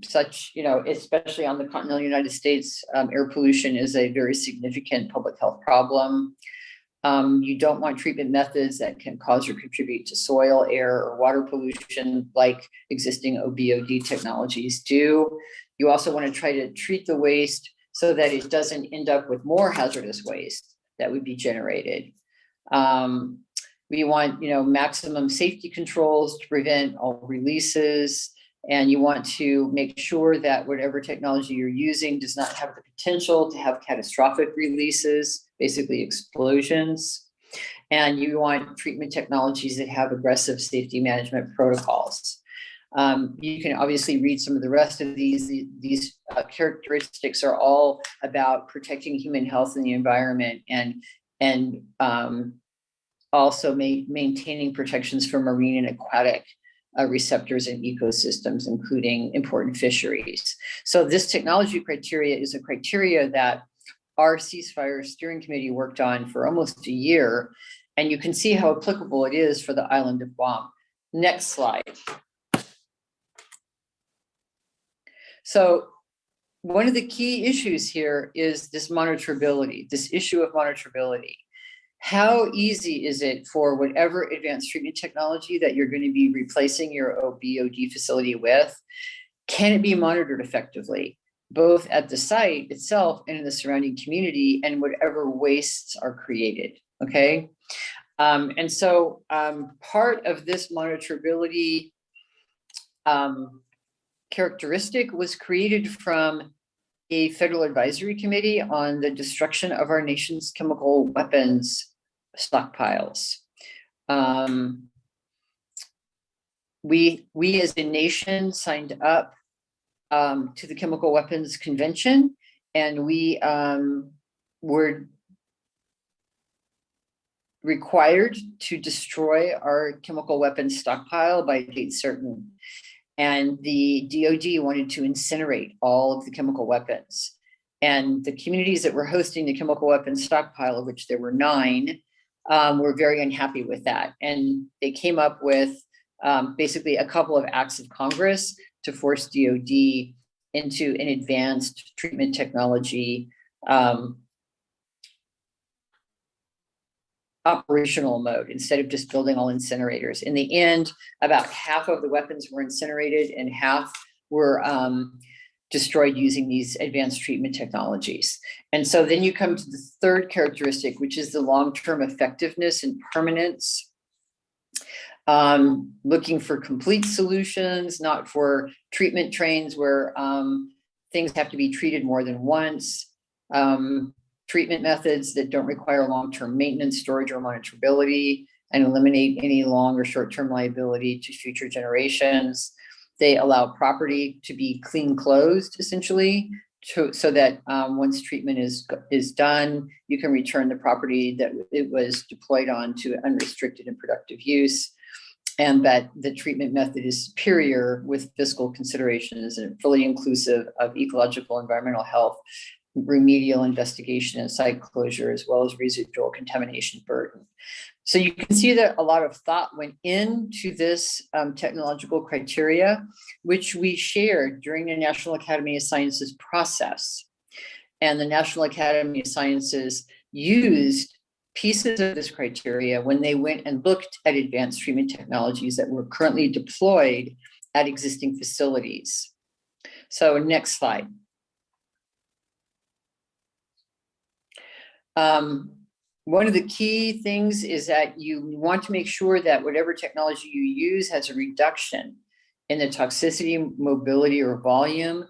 such, especially on the continental United States, air pollution is a very significant public health problem. You don't want treatment methods that can cause or contribute to soil, air, or water pollution like existing OBOD technologies do. You also want to try to treat the waste so that it doesn't end up with more hazardous waste that would be generated. We want, maximum safety controls to prevent all releases. And you want to make sure that whatever technology you're using does not have the potential to have catastrophic releases, basically explosions. And you want treatment technologies that have aggressive safety management protocols. You can obviously read some of the rest of these. These characteristics are all about protecting human health and the environment, and also maintaining protections for marine and aquatic receptors and ecosystems, including important fisheries. So this technology criteria is a criteria that our ceasefire steering committee worked on for almost a year, and you can see how applicable it is for the island of Guam. Next slide. So one of the key issues here is this monitorability, this issue of monitorability. How easy is it for whatever advanced treatment technology that you're going to be replacing your BOD facility with? Can it be monitored effectively, both at the site itself and in the surrounding community, and whatever wastes are created? Okay. And so part of this monitorability characteristic was created from a federal advisory committee on the destruction of our nation's chemical weapons stockpiles. We as a nation signed up to the Chemical Weapons Convention, and we were required to destroy our chemical weapons stockpile by a date certain. And the DoD wanted to incinerate all of the chemical weapons. And the communities that were hosting the chemical weapons stockpile, of which there were 9, were very unhappy with that. And they came up with basically a couple of acts of Congress to force DoD into an advanced treatment technology operational mode instead of just building all incinerators. In the end, about half of the weapons were incinerated and half were destroyed using these advanced treatment technologies. And so then you come to the third characteristic, which is the long-term effectiveness and permanence. Looking for complete solutions, not for treatment trains where things have to be treated more than once. Treatment methods that don't require long-term maintenance, storage, or monitorability, and eliminate any long or short-term liability to future generations. They allow property to be clean closed, essentially, so that once treatment is done, you can return the property that it was deployed on to unrestricted and productive use, and that the treatment method is superior with fiscal considerations and fully inclusive of ecological, environmental health, remedial investigation and site closure, as well as residual contamination burden. So you can see that a lot of thought went into this technological criteria, which we shared during the National Academy of Sciences process. And the National Academy of Sciences used pieces of this criteria when they went and looked at advanced treatment technologies that were currently deployed at existing facilities. So next slide. One of the key things is that you want to make sure that whatever technology you use has a reduction in the toxicity, mobility, or volume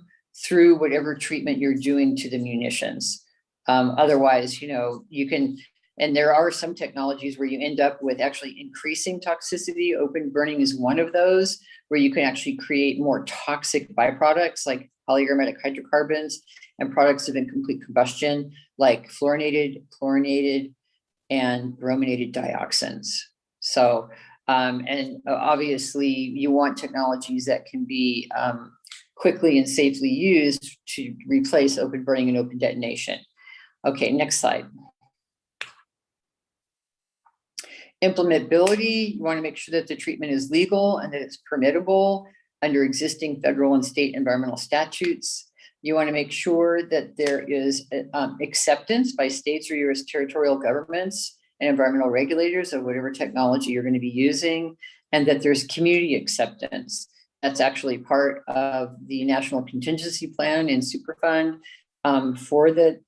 through whatever treatment you're doing to the munitions. Otherwise, you can, and there are some technologies where you end up with actually increasing toxicity. Open burning is one of those, where you can actually create more toxic byproducts like polyaromatic hydrocarbons and products of incomplete combustion like fluorinated, chlorinated, and brominated dioxins. So, and obviously you want technologies that can be quickly and safely used to replace open burning and open detonation. Okay, next slide. Implementability, you want to make sure that the treatment is legal and that it's permittable under existing federal and state environmental statutes. You want to make sure that there is acceptance by states or U.S. territorial governments and environmental regulators of whatever technology you're going to be using, and that there's community acceptance. That's actually part of the National Contingency Plan in Superfund, for the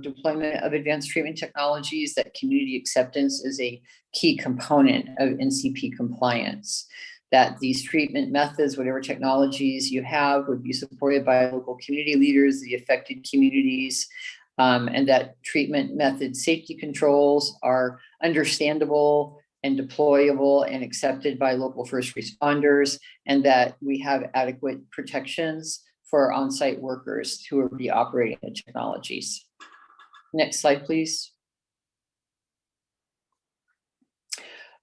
deployment of advanced treatment technologies, that community acceptance is a key component of NCP compliance. That these treatment methods, whatever technologies you have, would be supported by local community leaders, the affected communities, and that treatment method safety controls are understandable and deployable and accepted by local first responders, and that we have adequate protections for on-site workers who will be operating the technologies. Next slide, please.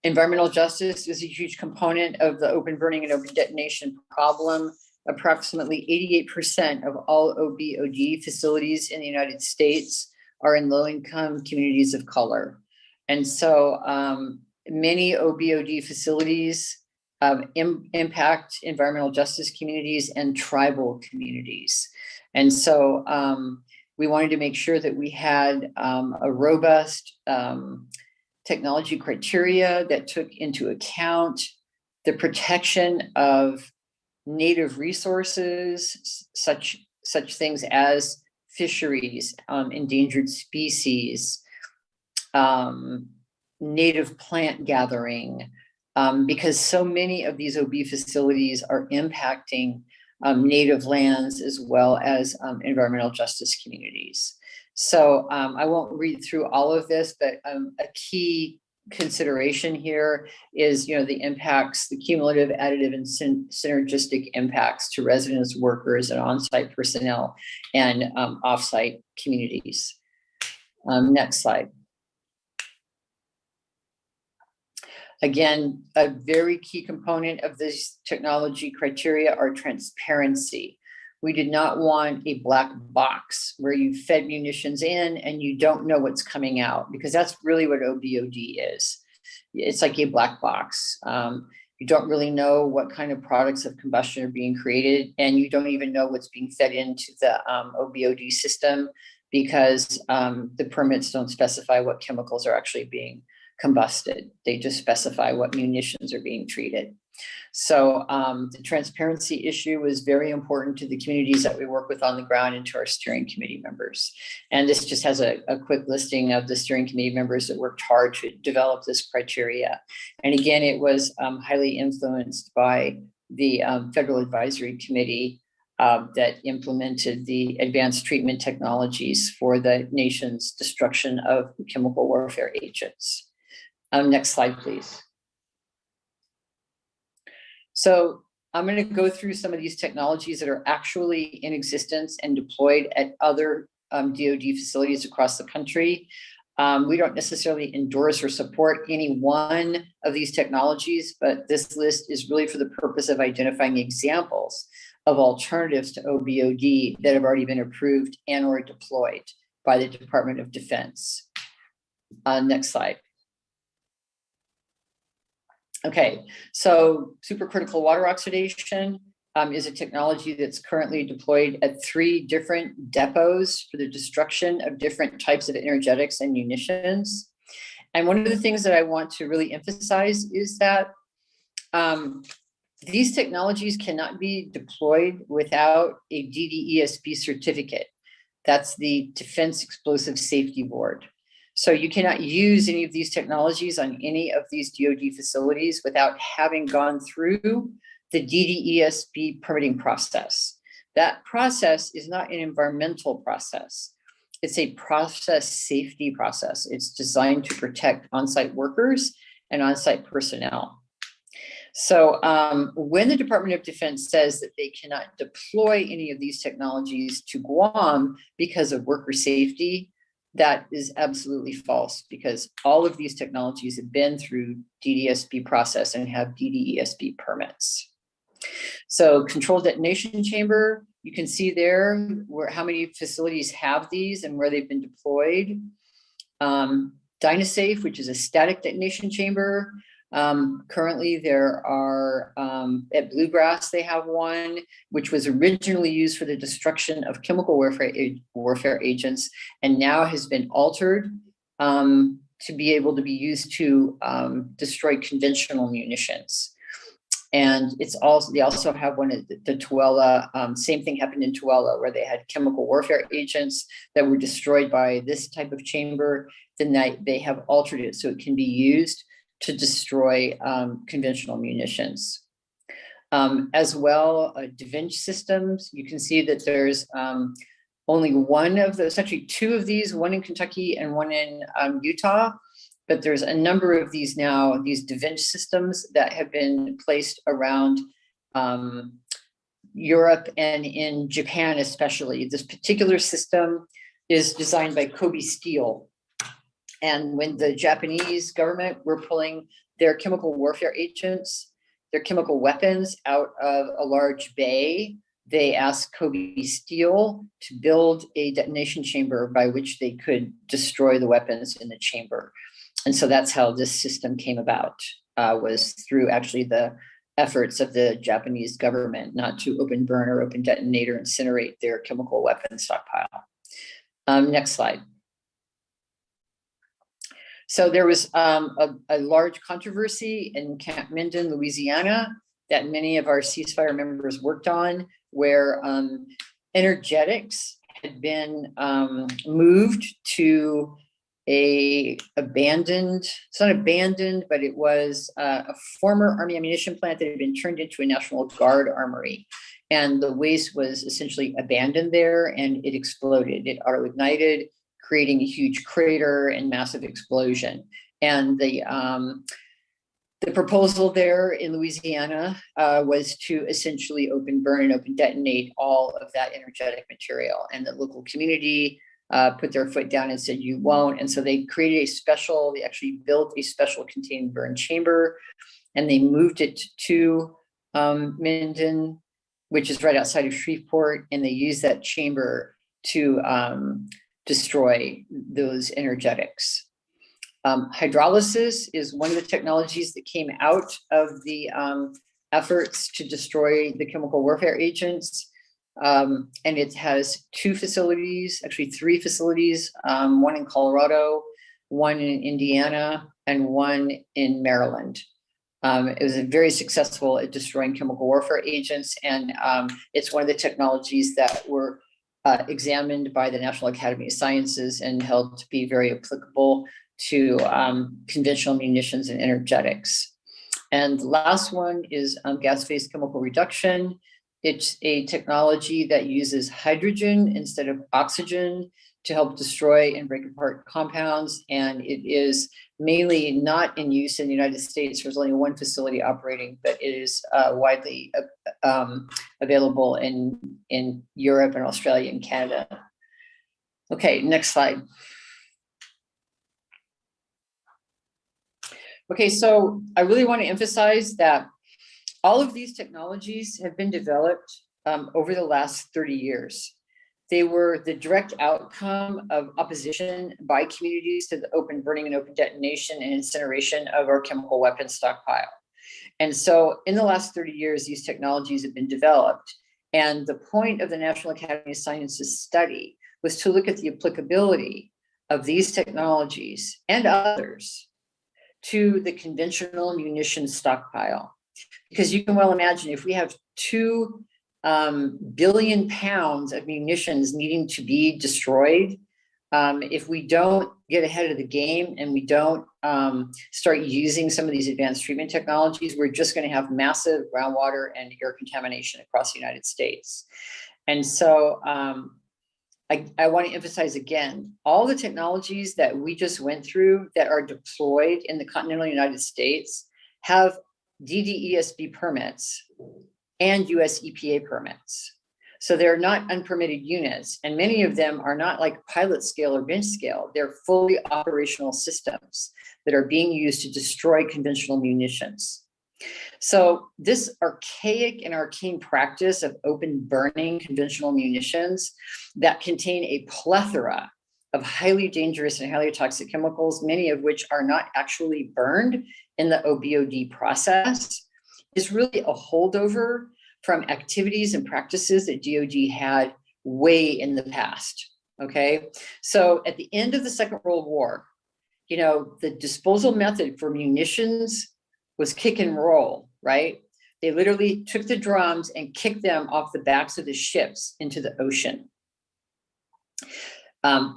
Environmental justice is a huge component of the open burning and open detonation problem. Approximately 88% of all OBOD facilities in the United States are in low-income communities of color. And so many OBOD facilities impact environmental justice communities and tribal communities. And so we wanted to make sure that we had a robust technology criteria that took into account the protection of native resources, such things as fisheries, endangered species, native plant gathering, because so many of these OB facilities are impacting native lands as well as environmental justice communities. So I won't read through all of this, but a key consideration here is, the impacts, the cumulative, additive, and synergistic impacts to residents, workers, and on-site personnel and off-site communities. Next slide. Again, a very key component of this technology criteria are transparency. We did not want a black box where you fed munitions in and you don't know what's coming out, because that's really what OBOD is. It's like a black box. You don't really know what kind of products of combustion are being created, and you don't even know what's being fed into the OBOD system, because the permits don't specify what chemicals are actually being combusted. They just specify what munitions are being treated. So the transparency issue was very important to the communities that we work with on the ground and to our steering committee members. And this just has a quick listing of the steering committee members that worked hard to develop this criteria. And again, it was highly influenced by the Federal Advisory Committee that implemented the advanced treatment technologies for the nation's destruction of chemical warfare agents. Next slide, please. So I'm going to go through some of these technologies that are actually in existence and deployed at other DoD facilities across the country. We don't necessarily endorse or support any one of these technologies, but this list is really for the purpose of identifying examples of alternatives to OBOD that have already been approved and or deployed by the Department of Defense. Next slide. Okay, so supercritical water oxidation is a technology that's currently deployed at 3 different depots for the destruction of different types of energetics and munitions. And one of the things that I want to really emphasize is that these technologies cannot be deployed without a DDESB certificate. That's the Defense Explosive Safety Board. So you cannot use any of these technologies on any of these DoD facilities without having gone through the DDESB permitting process. That process is not an environmental process. It's a process safety process. It's designed to protect on-site workers and on-site personnel. So when the Department of Defense says that they cannot deploy any of these technologies to Guam because of worker safety, that is absolutely false, because all of these technologies have been through DDESB process and have DDESB permits. So controlled detonation chamber, you can see there how many facilities have these and where they've been deployed. Dynasafe, which is a static detonation chamber. Currently there are, at Bluegrass, they have one, which was originally used for the destruction of chemical warfare agents, and now has been altered to be able to be used to destroy conventional munitions. And it's also, they also have one at the Tooele, same thing happened in Tooele, where they had chemical warfare agents that were destroyed by this type of chamber. Then they have altered it so it can be used to destroy conventional munitions. As well, Davinci Systems, you can see that there's only one of those, actually two of these, one in Kentucky and one in Utah. But there's a number of these now, these Davinci Systems that have been placed around Europe and in Japan especially. This particular system is designed by Kobe Steel. And when the Japanese government were pulling their chemical warfare agents, their chemical weapons out of a large bay, they asked Kobe Steel to build a detonation chamber by which they could destroy the weapons in the chamber. And so that's how this system came about, was through actually the efforts of the Japanese government not to open burn or open detonate or incinerate their chemical weapon stockpile. Next slide. So there was a large controversy in Camp Minden, Louisiana, that many of our ceasefire members worked on, where energetics had been moved to a abandoned, it's not abandoned, but it was a former Army ammunition plant that had been turned into a National Guard armory. And the waste was essentially abandoned there and it exploded. It auto-ignited, creating a huge crater and massive explosion. And the proposal there in Louisiana was to essentially open burn and open detonate all of that energetic material. And the local community put their foot down and said, you won't. And so they created they actually built a special contained burn chamber, and they moved it to Minden, which is right outside of Shreveport. And they used that chamber to destroy those energetics. Hydrolysis is one of the technologies that came out of the efforts to destroy the chemical warfare agents. And it has two facilities, actually three facilities, one in Colorado, one in Indiana, and one in Maryland. It was very successful at destroying chemical warfare agents, and it's one of the technologies that were examined by the National Academy of Sciences and held to be very applicable to conventional munitions and energetics. And the last one is gas phase chemical reduction. It's a technology that uses hydrogen instead of oxygen to help destroy and break apart compounds. And it is mainly not in use in the United States. There's only one facility operating, but it is widely available in Europe and Australia and Canada. Okay, next slide. Okay, so I really want to emphasize that all of these technologies have been developed over the last 30 years. They were the direct outcome of opposition by communities to the open burning and open detonation and incineration of our chemical weapons stockpile. And so in the last 30 years, these technologies have been developed. And the point of the National Academy of Sciences study was to look at the applicability of these technologies and others to the conventional munitions stockpile. Because you can well imagine, if we have 2 billion pounds of munitions needing to be destroyed, if we don't get ahead of the game and we don't start using some of these advanced treatment technologies, we're just going to have massive groundwater and air contamination across the United States. And so I want to emphasize again, all the technologies that we just went through that are deployed in the continental United States have DDESB permits and US EPA permits. So they're not unpermitted units, and many of them are not like pilot scale or bench scale. They're fully operational systems that are being used to destroy conventional munitions. So this archaic and arcane practice of open burning conventional munitions that contain a plethora of highly dangerous and highly toxic chemicals, many of which are not actually burned in the OBOD process, is really a holdover from activities and practices that DoD had way in the past, okay? So at the end of the Second World War, you know, the disposal method for munitions was kick and roll, right? They literally took the drums and kicked them off the backs of the ships into the ocean.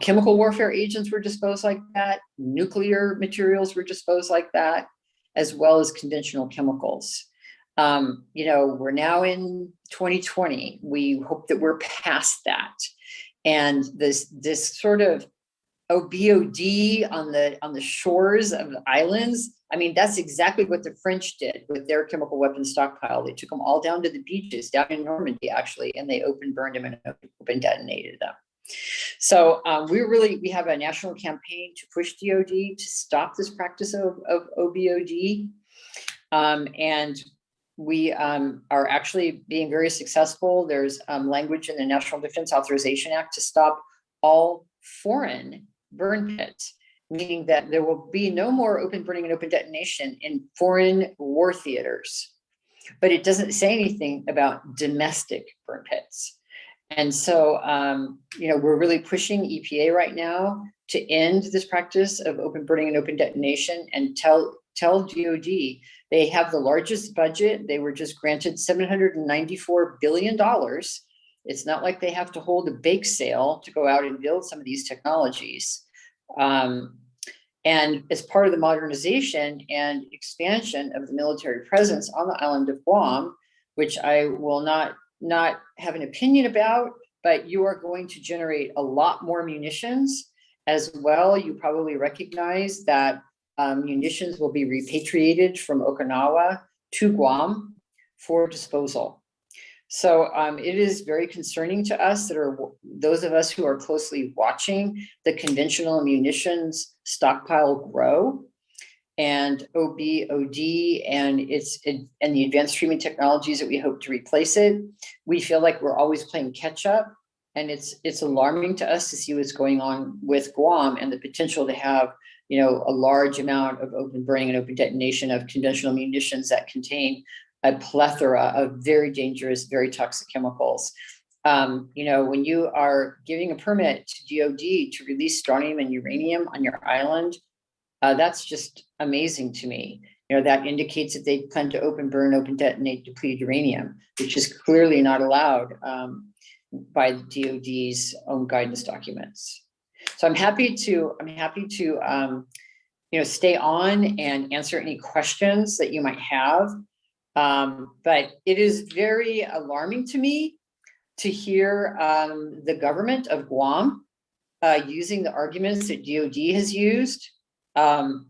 Chemical warfare agents were disposed like that. Nuclear materials were disposed like that, as well as conventional chemicals. We're now in 2020. We hope that we're past that. And this sort of OBOD on the shores of the islands, I mean, that's exactly what the French did with their chemical weapons stockpile. They took them all down to the beaches, down in Normandy, actually, and they open burned them and open detonated them. So we have a national campaign to push DOD to stop this practice of OBOD. And we are actually being very successful. There's language in the National Defense Authorization Act to stop all foreign burn pits, meaning that there will be no more open burning and open detonation in foreign war theaters. But it doesn't say anything about domestic burn pits. And so, we're really pushing EPA right now to end this practice of open burning and open detonation and tell DOD they have the largest budget. They were just granted $794 billion. It's not like they have to hold a bake sale to go out and build some of these technologies. And as part of the modernization and expansion of the military presence on the island of Guam, which I will not have an opinion about, but you are going to generate a lot more munitions as well. You probably recognize that munitions will be repatriated from Okinawa to Guam for disposal. So it is very concerning to us that are those of us who are closely watching the conventional munitions stockpile grow, and OBOD and the advanced treatment technologies that we hope to replace it. We feel like we're always playing catch up, and it's alarming to us to see what's going on with Guam and the potential to have a large amount of open burning and open detonation of conventional munitions that contain a plethora of very dangerous, very toxic chemicals. When you are giving a permit to DOD to release strontium and uranium on your island, that's just amazing to me. That indicates that they plan to open burn, open detonate depleted uranium, which is clearly not allowed by the DOD's own guidance documents. So I'm happy to stay on and answer any questions that you might have. But it is very alarming to me to hear the government of Guam using the arguments that DOD has used.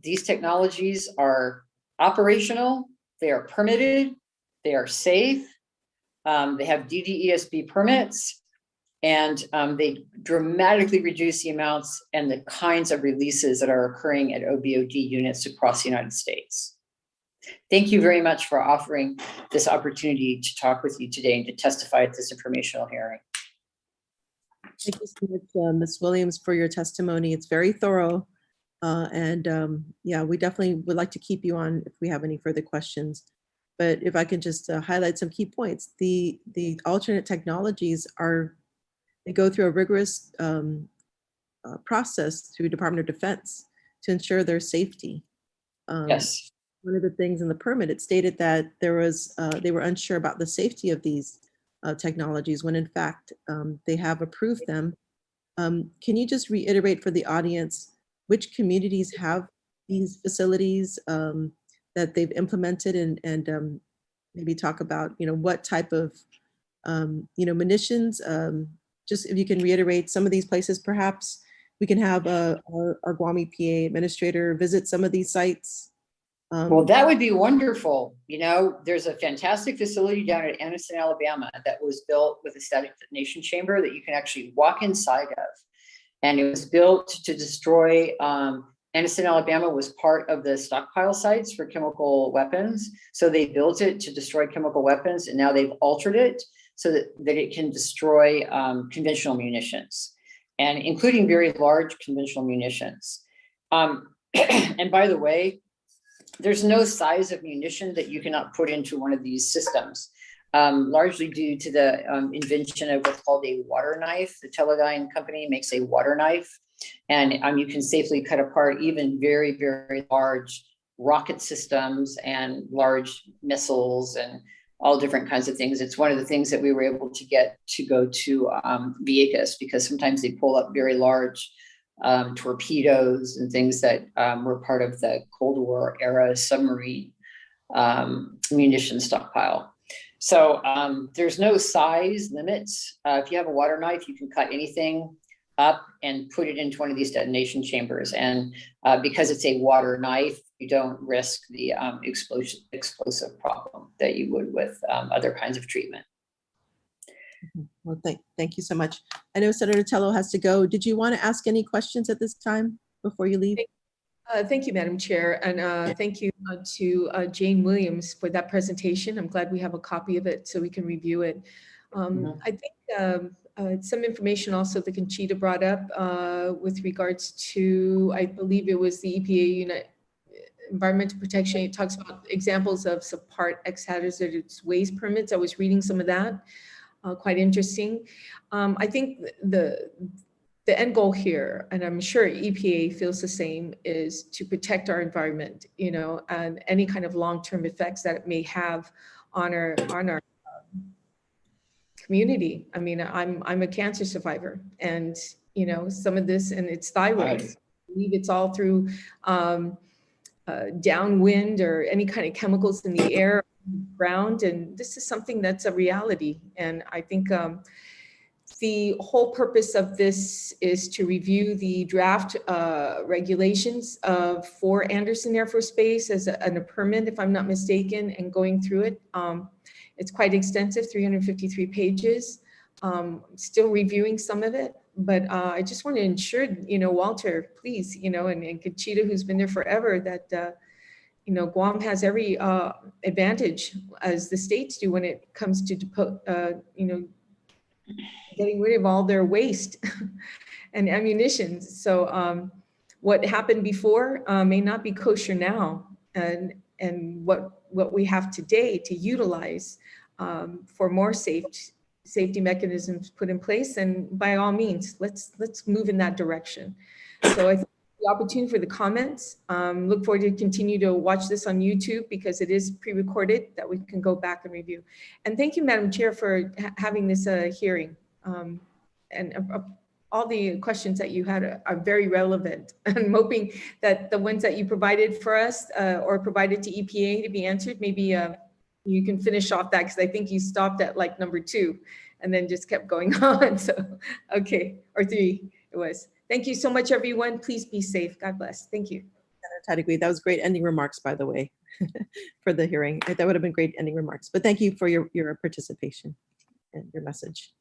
These technologies are operational, they are permitted, they are safe, they have DDESB permits, and they dramatically reduce the amounts and the kinds of releases that are occurring at OBOD units across the United States. Thank you very much for offering this opportunity to talk with you today and to testify at this informational hearing. Thank you so much, Ms. Williams, for your testimony. It's very thorough. We definitely would like to keep you on if we have any further questions. But if I can just highlight some key points, the alternate technologies they go through a rigorous process through Department of Defense to ensure their safety. Yes. One of the things in the permit, it stated that they were unsure about the safety of these technologies when in fact they have approved them. Can you just reiterate for the audience which communities have these facilities that they've implemented and maybe talk about what type of munitions? Just if you can reiterate some of these places, perhaps we can have our Guam EPA administrator visit some of these sites. Well, that would be wonderful. There's a fantastic facility down at Anniston, Alabama that was built with a static detonation chamber that you can actually walk inside of. And it was built to destroy, Anniston, Alabama was part of the stockpile sites for chemical weapons. So they built it to destroy chemical weapons, and now they've altered it so that it can destroy conventional munitions, and including very large conventional munitions. And by the way, there's no size of munition that you cannot put into one of these systems, largely due to the invention of what's called a water knife. The Teledyne company makes a water knife, and you can safely cut apart even very, very large rocket systems and large missiles and all different kinds of things. It's one of the things that we were able to get to go to Vieques, because sometimes they pull up very large torpedoes and things that were part of the Cold War era submarine munition stockpile. So there's no size limits. If you have a water knife, you can cut anything up and put it into one of these detonation chambers. And because it's a water knife, you don't risk the explosive problem that you would with other kinds of treatment. Well, thank you so much. I know Senator Tello has to go. Did you want to ask any questions at this time before you leave? Thank you, Madam Chair, and thank you to Jane Williams for that presentation. I'm glad we have a copy of it so we can review it. I think some information also that Conchita brought up with regards to, I believe it was the EPA environmental protection. It talks about examples of subpart hazardous waste permits. I was reading some of that, quite interesting. I think the end goal here, and I'm sure EPA feels the same, is to protect our environment, you know, and any kind of long-term effects that it may have on our community. I mean, I'm a cancer survivor, and you know, some of this, and it's thyroid. I believe it's all through downwind or any kind of chemicals in the air, ground, and this is something that's a reality. And I think the whole purpose of this is to review the draft regulations for Anderson Air Force Base as a permit, if I'm not mistaken, and going through it. It's quite extensive, 353 pages. Still reviewing some of it, but I just want to ensure, you know, Walter, please, you know, and Conchita, who's been there forever, that, you know, Guam has every advantage, as the states do, when it comes to, you know, getting rid of all their waste and ammunition. So what happened before may not be kosher now, and what we have today to utilize for more safety mechanisms put in place, and by all means, let's move in that direction. So I think the opportunity for the comments. Look forward to continue to watch this on YouTube, because it is pre-recorded that we can go back and review. And thank you, Madam Chair, for having this hearing. And all the questions that you had are very relevant. I'm hoping that the ones that you provided for us or provided to EPA to be answered, maybe you can finish off that, because I think you stopped at like number 2 and then just kept going on. So, okay, or 3 it was. Thank you so much, everyone. Please be safe. God bless. Thank you. I'd agree. That was great ending remarks, by the way, for the hearing. That would have been great ending remarks. But thank you for your participation and your message.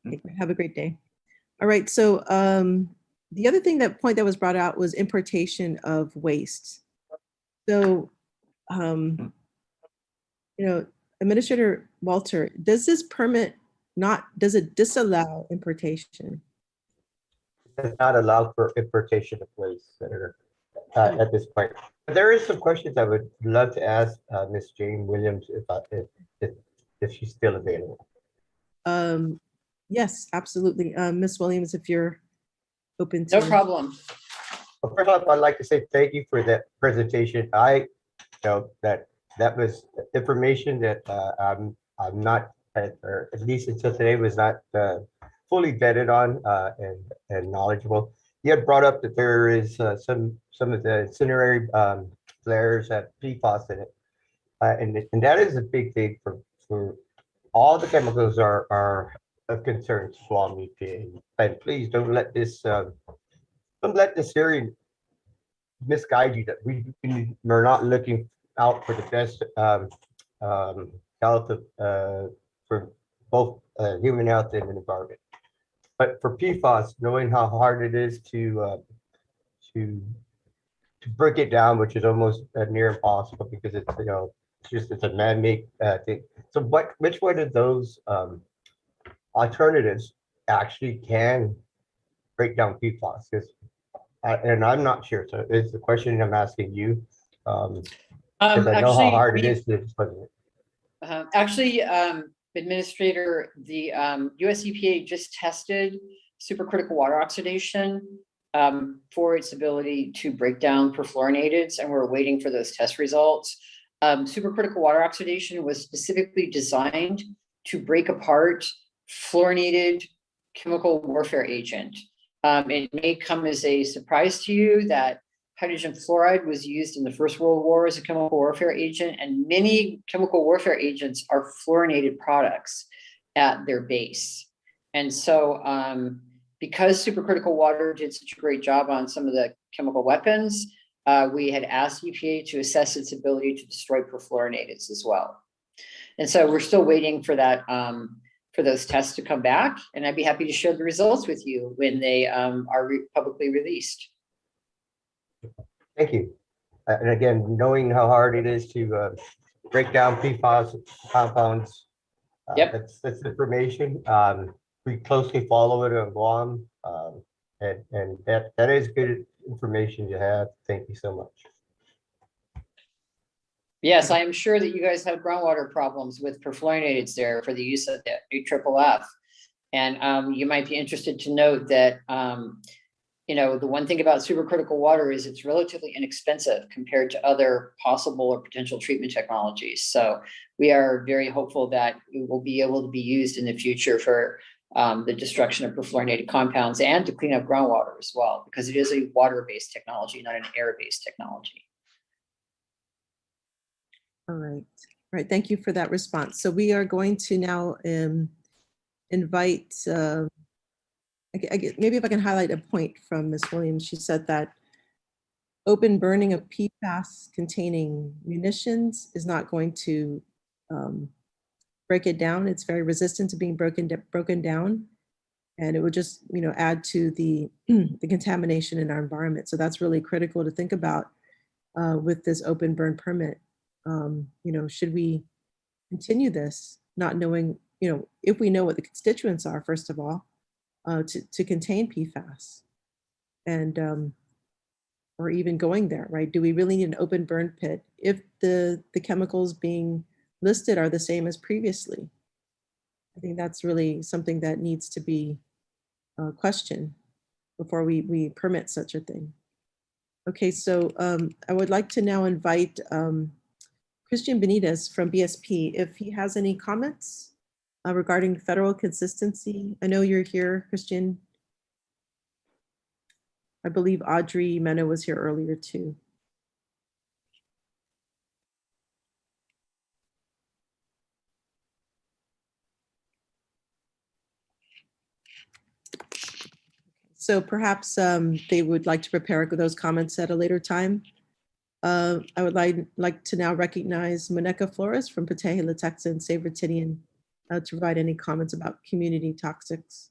Okay, have a great day. All right. So the other point that was brought out was importation of waste. So, you know, Administrator Walter, does this permit does it disallow importation? It does not allow for importation of waste, Senator, at this point. There is some questions I would love to ask Ms. Jane Williams if she's still available. Yes, absolutely. Ms. Williams, if you're open to. No problem. Well, first off, I'd like to say thank you for that presentation. I know that was information that I'm not, or at least until today, was not fully vetted on and knowledgeable. You had brought up that there is some of the incendiary flares have PFAS in it, and that is a big thing for all the chemicals are of concern to Guam EPA. And please don't let this hearing misguide you that we're not looking out for the best health of for both human health and the environment. But for PFAS, knowing how hard it is to break it down, which is almost near impossible, because it's, you know, it's a man-made thing. So which one of those alternatives actually can break down PFAS? And I'm not sure. So it's the question I'm asking you. Because I know how hard it is to explain it. Actually, Administrator, the US EPA just tested supercritical water oxidation for its ability to break down perfluorinateds, and we're waiting for those test results. Supercritical water oxidation was specifically designed to break apart fluorinated chemical warfare agent. It may come as a surprise to you that hydrogen fluoride was used in the First World War as a chemical warfare agent, and many chemical warfare agents are fluorinated products at their base. And so because supercritical water did such a great job on some of the chemical weapons, we had asked EPA to assess its ability to destroy perfluorinateds as well. And so we're still waiting for that, for those tests to come back, and I'd be happy to share the results with you when they are publicly released. Thank you. And again, knowing how hard it is to break down PFAS compounds, Yep. that's information. We closely follow it on Guam, and that is good information to have. Thank you so much. Yes, I am sure that you guys have groundwater problems with perfluorinateds there for the use of the AAFB. And you might be interested to note that, you know, the one thing about supercritical water is it's relatively inexpensive compared to other possible or potential treatment technologies. So we are very hopeful that it will be able to be used in the future for the destruction of perfluorinated compounds and to clean up groundwater as well, because it is a water-based technology, not an air-based technology. All right. All right. Thank you for that response. So we are going to now invite, maybe if I can highlight a point from Ms. Williams. She said that open burning of PFAS containing munitions is not going to break it down. It's very resistant to being broken down, and it would just, you know, add to the the contamination in our environment. So that's really critical to think about with this open burn permit. You know, should we continue this, not knowing, you know, if we know what the constituents are, first of all, to contain PFAS, and or even going there, right? Do we really need an open burn pit if the chemicals being listed are the same as previously? I think that's really something that needs to be questioned before we permit such a thing. Okay, so I would like to now invite Christian Benitez from BSP, if he has any comments regarding federal consistency. I know you're here, Christian. I believe Audrey Mena was here earlier too. So perhaps they would like to prepare those comments at a later time. I would like to now recognize Monica Flores from Pateja, Letexa, and San Bernardino to provide any comments about community toxics.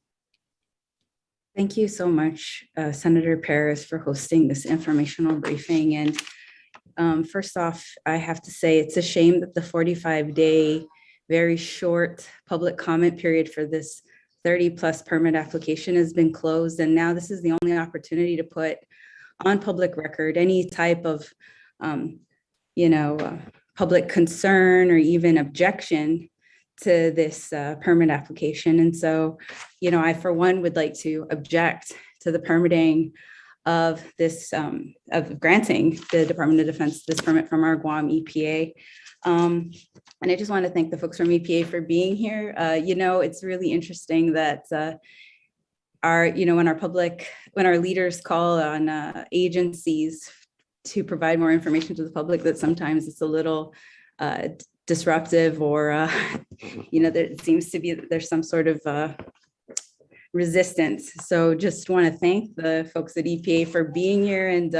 Thank you so much, Senator Perez, for hosting this informational briefing. And first off, I have to say it's a shame that the 45-day, very short public comment period for this 30+ permit application has been closed. And now this is the only opportunity to put on public record any type of, public concern or even objection to this permit application. And so, you know, I, for one, would like to object to the permitting of this, of granting the Department of Defense this permit from our Guam EPA. And I just want to thank the folks from EPA for being here. You know, it's really interesting that when our leaders call on agencies to provide more information to the public, that sometimes it's a little disruptive, or there seems to be that there's some sort of resistance. So just want to thank the folks at EPA for being here and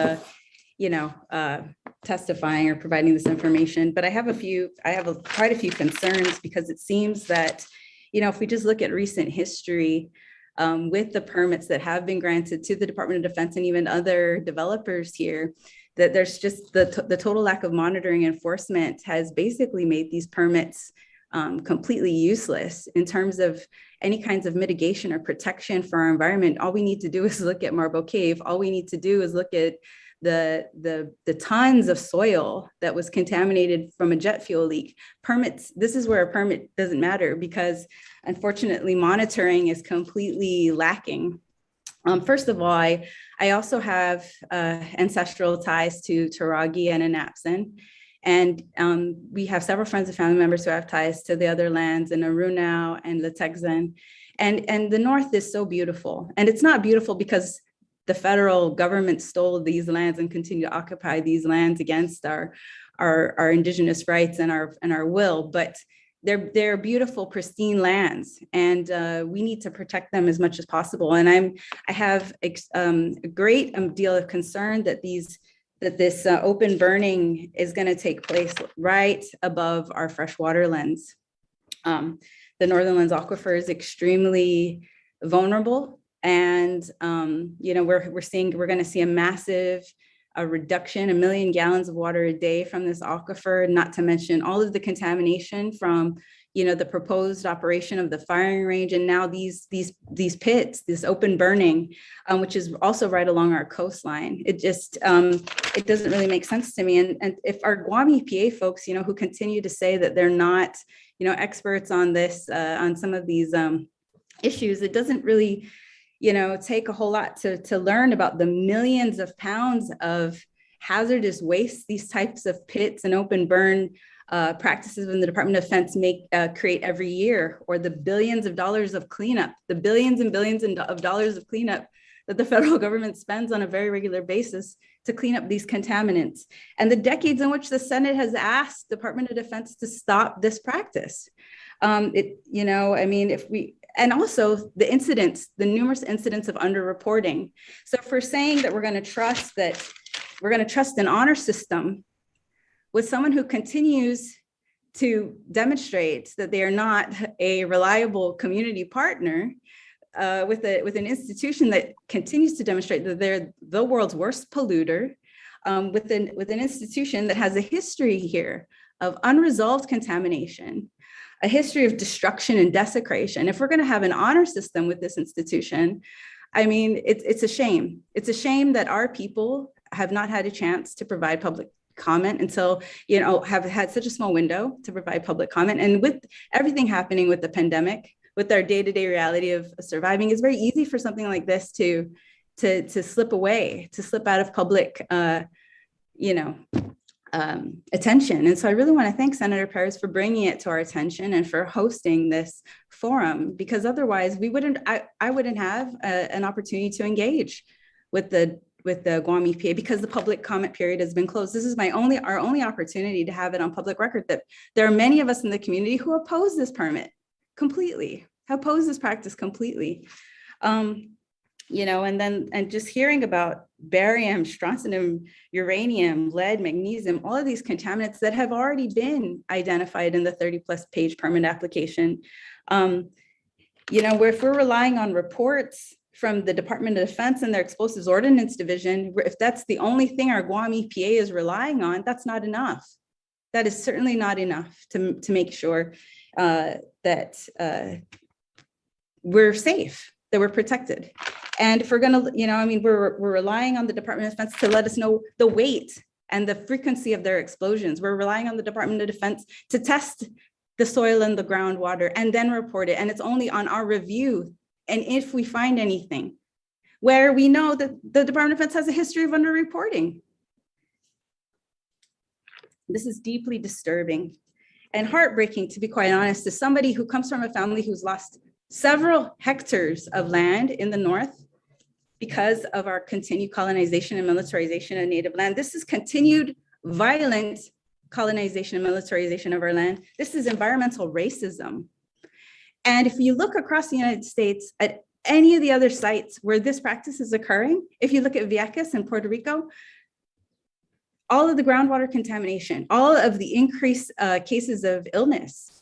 testifying or providing this information. But I have quite a few concerns, because it seems that, you know, if we just look at recent history with the permits that have been granted to the Department of Defense and even other developers here, that there's just the total lack of monitoring enforcement has basically made these permits completely useless in terms of any kinds of mitigation or protection for our environment. All we need to do is look at Marble Cave. All we need to do is look at the tons of soil that was contaminated from a jet fuel leak. Permits, this is where a permit doesn't matter, because unfortunately monitoring is completely lacking. First of all, I also have ancestral ties to Taragi and Anapsan. And we have several friends and family members who have ties to the other lands in Arunau and Letexan. And the North is so beautiful. And it's not beautiful because the federal government stole these lands and continue to occupy these lands against our indigenous rights and our will, but they're beautiful, pristine lands, and we need to protect them as much as possible. And I have a great deal of concern that this open burning is going to take place right above our freshwater lens. The Northern Lens Aquifer is extremely vulnerable, and we're going to see a massive reduction, 1 million gallons of water a day from this aquifer, not to mention all of the contamination from, the proposed operation of the firing range, and now these pits, this open burning, which is also right along our coastline. It just, it doesn't really make sense to me. And if our Guam EPA folks, who continue to say that they're not, experts on this, on some of these issues, it doesn't really take a whole lot to learn about the millions of pounds of hazardous waste these types of pits and open burn practices in the Department of Defense create every year, or the billions of dollars of cleanup, the billions and billions of dollars of cleanup that the federal government spends on a very regular basis to clean up these contaminants, and the decades in which the Senate has asked Department of Defense to stop this practice. And also the incidents, the numerous incidents of underreporting. So if we're saying that we're going to trust an honor system with someone who continues to demonstrate that they are not a reliable community partner, with an institution that continues to demonstrate that they're the world's worst polluter, with an institution that has a history here of unresolved contamination, a history of destruction and desecration. If we're going to have an honor system with this institution, it's a shame. It's a shame that our people have not had a chance to provide public comment until, have had such a small window to provide public comment. And with everything happening with the pandemic, with our day-to-day reality of surviving, it's very easy for something like this to slip away, to slip out of public, attention. And so I really want to thank Senator Perez for bringing it to our attention and for hosting this forum, because otherwise I wouldn't have an opportunity to engage with the Guam EPA, because the public comment period has been closed. This is our only opportunity to have it on public record that there are many of us in the community who oppose this permit completely, oppose this practice completely. And just hearing about barium, strontium, uranium, lead, magnesium, all of these contaminants that have already been identified in the 30+ page permit application. If we're relying on reports from the Department of Defense and their Explosives Ordnance Division, if that's the only thing our Guam EPA is relying on, that's not enough. That is certainly not enough to make sure that we're safe, that we're protected. And if we're going to, we're relying on the Department of Defense to let us know the weight and the frequency of their explosions. We're relying on the Department of Defense to test the soil and the groundwater and then report it. And it's only on our review, and if we find anything where we know that the Department of Defense has a history of underreporting. This is deeply disturbing and heartbreaking, to be quite honest, to somebody who comes from a family who's lost several hectares of land in the North because of our continued colonization and militarization of native land. This is continued violent colonization and militarization of our land. This is environmental racism. And if you look across the United States at any of the other sites where this practice is occurring, if you look at Vieques in Puerto Rico, all of the groundwater contamination, all of the increased cases of illness,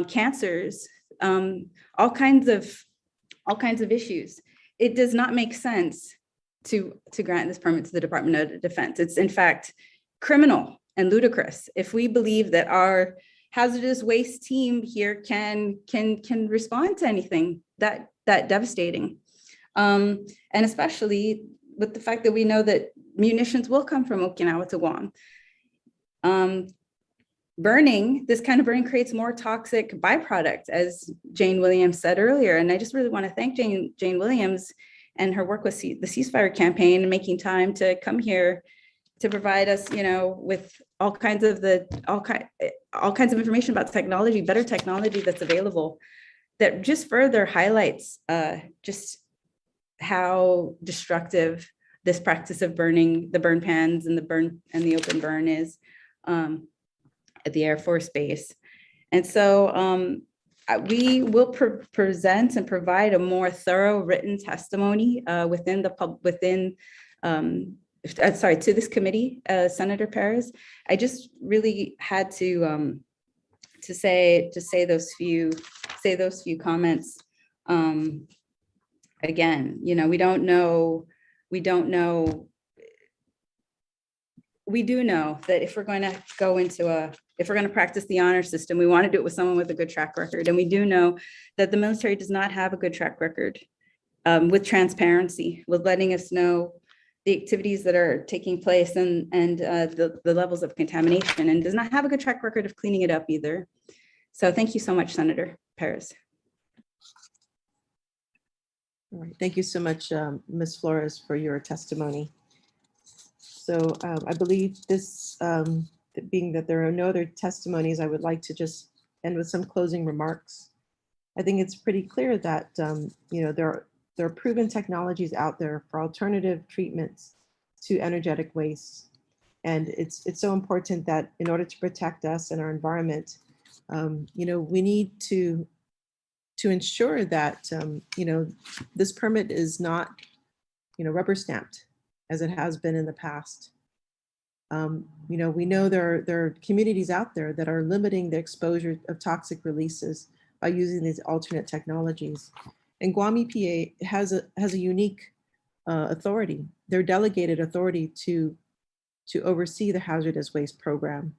cancers, all kinds of issues. It does not make sense to grant this permit to the Department of Defense. It's in fact criminal and ludicrous if we believe that our hazardous waste team here can respond to anything that devastating, and especially with the fact that we know that munitions will come from Okinawa to Guam. This kind of burning creates more toxic byproduct, as Jane Williams said earlier. And I just really want to thank Jane Williams and her work with the ceasefire campaign and making time to come here provide us, with all kinds of information about technology, better technology that's available, that just further highlights just how destructive this practice of burning the burn pans and the open burn is at the Air Force Base. And so we will present and provide a more thorough written testimony to this committee, Senator Perez. I just really had to say those few comments. Again, we don't know. We do know that if we're going to if we're going to practice the honor system, we want to do it with someone with a good track record. And we do know that the military does not have a good track record with transparency, with letting us know the activities that are taking place and the levels of contamination, and does not have a good track record of cleaning it up either. So thank you so much, Senator Perez. All right, thank you so much, Ms. Flores, for your testimony. So I believe this, being that there are no other testimonies, I would like to just end with some closing remarks. I think it's pretty clear that there are proven technologies out there for alternative treatments to energetic waste, and it's so important that in order to protect us and our environment, we need to ensure that this permit is not rubber stamped as it has been in the past. We know there are communities out there that are limiting the exposure of toxic releases by using these alternate technologies. And Guam EPA has a unique authority. They're delegated authority to oversee the hazardous waste program,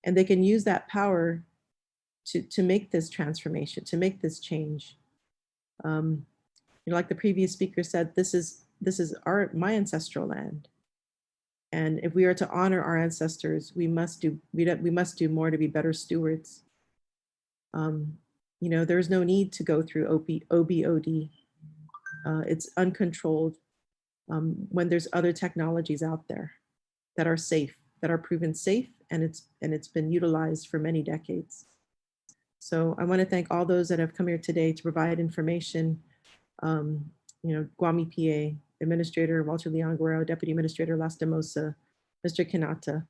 and they can use that power to make this transformation, to make this change. Like the previous speaker said, this is my ancestral land. And if we are to honor our ancestors, we must do more to be better stewards. There's no need to go through OBOD. It's uncontrolled when there's other technologies out there that are safe, that are proven safe, and it's been utilized for many decades. So I want to thank all those that have come here today to provide information. Guam EPA Administrator Walter Leon Guerrero, Deputy Administrator Lastimosa, Mr. Kanata.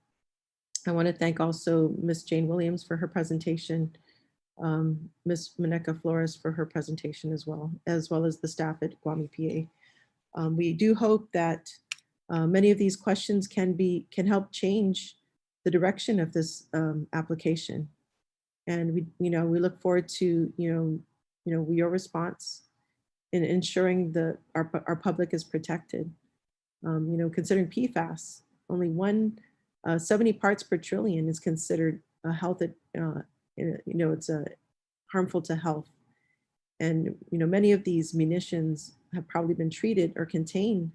I want to thank also Ms. Jane Williams for her presentation, Ms. Monica Flores for her presentation as well as the staff at Guam EPA. We do hope that many of these questions can help change the direction of this application. And we look forward to your response in ensuring that our public is protected. Considering PFAS, only 70 parts per trillion is considered a health. It's harmful to health, and many of these munitions have probably been treated or contain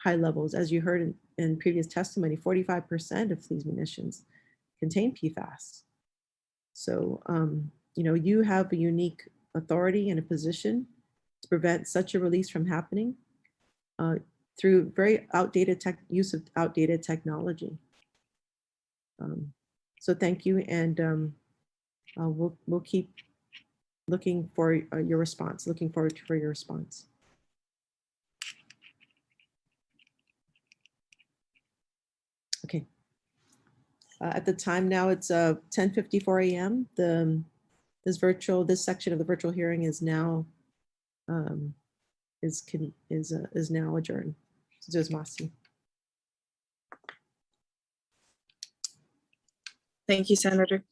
high levels, as you heard in previous testimony. 45% of these munitions contain PFAS. So, you have a unique authority and a position to prevent such a release from happening through very use of outdated technology. So thank you, and we'll keep looking for your response. Looking forward for your response. Okay. At the time now, it's 10:54 a.m. This section of the virtual hearing is now now adjourned. Masi. Thank you, Senator.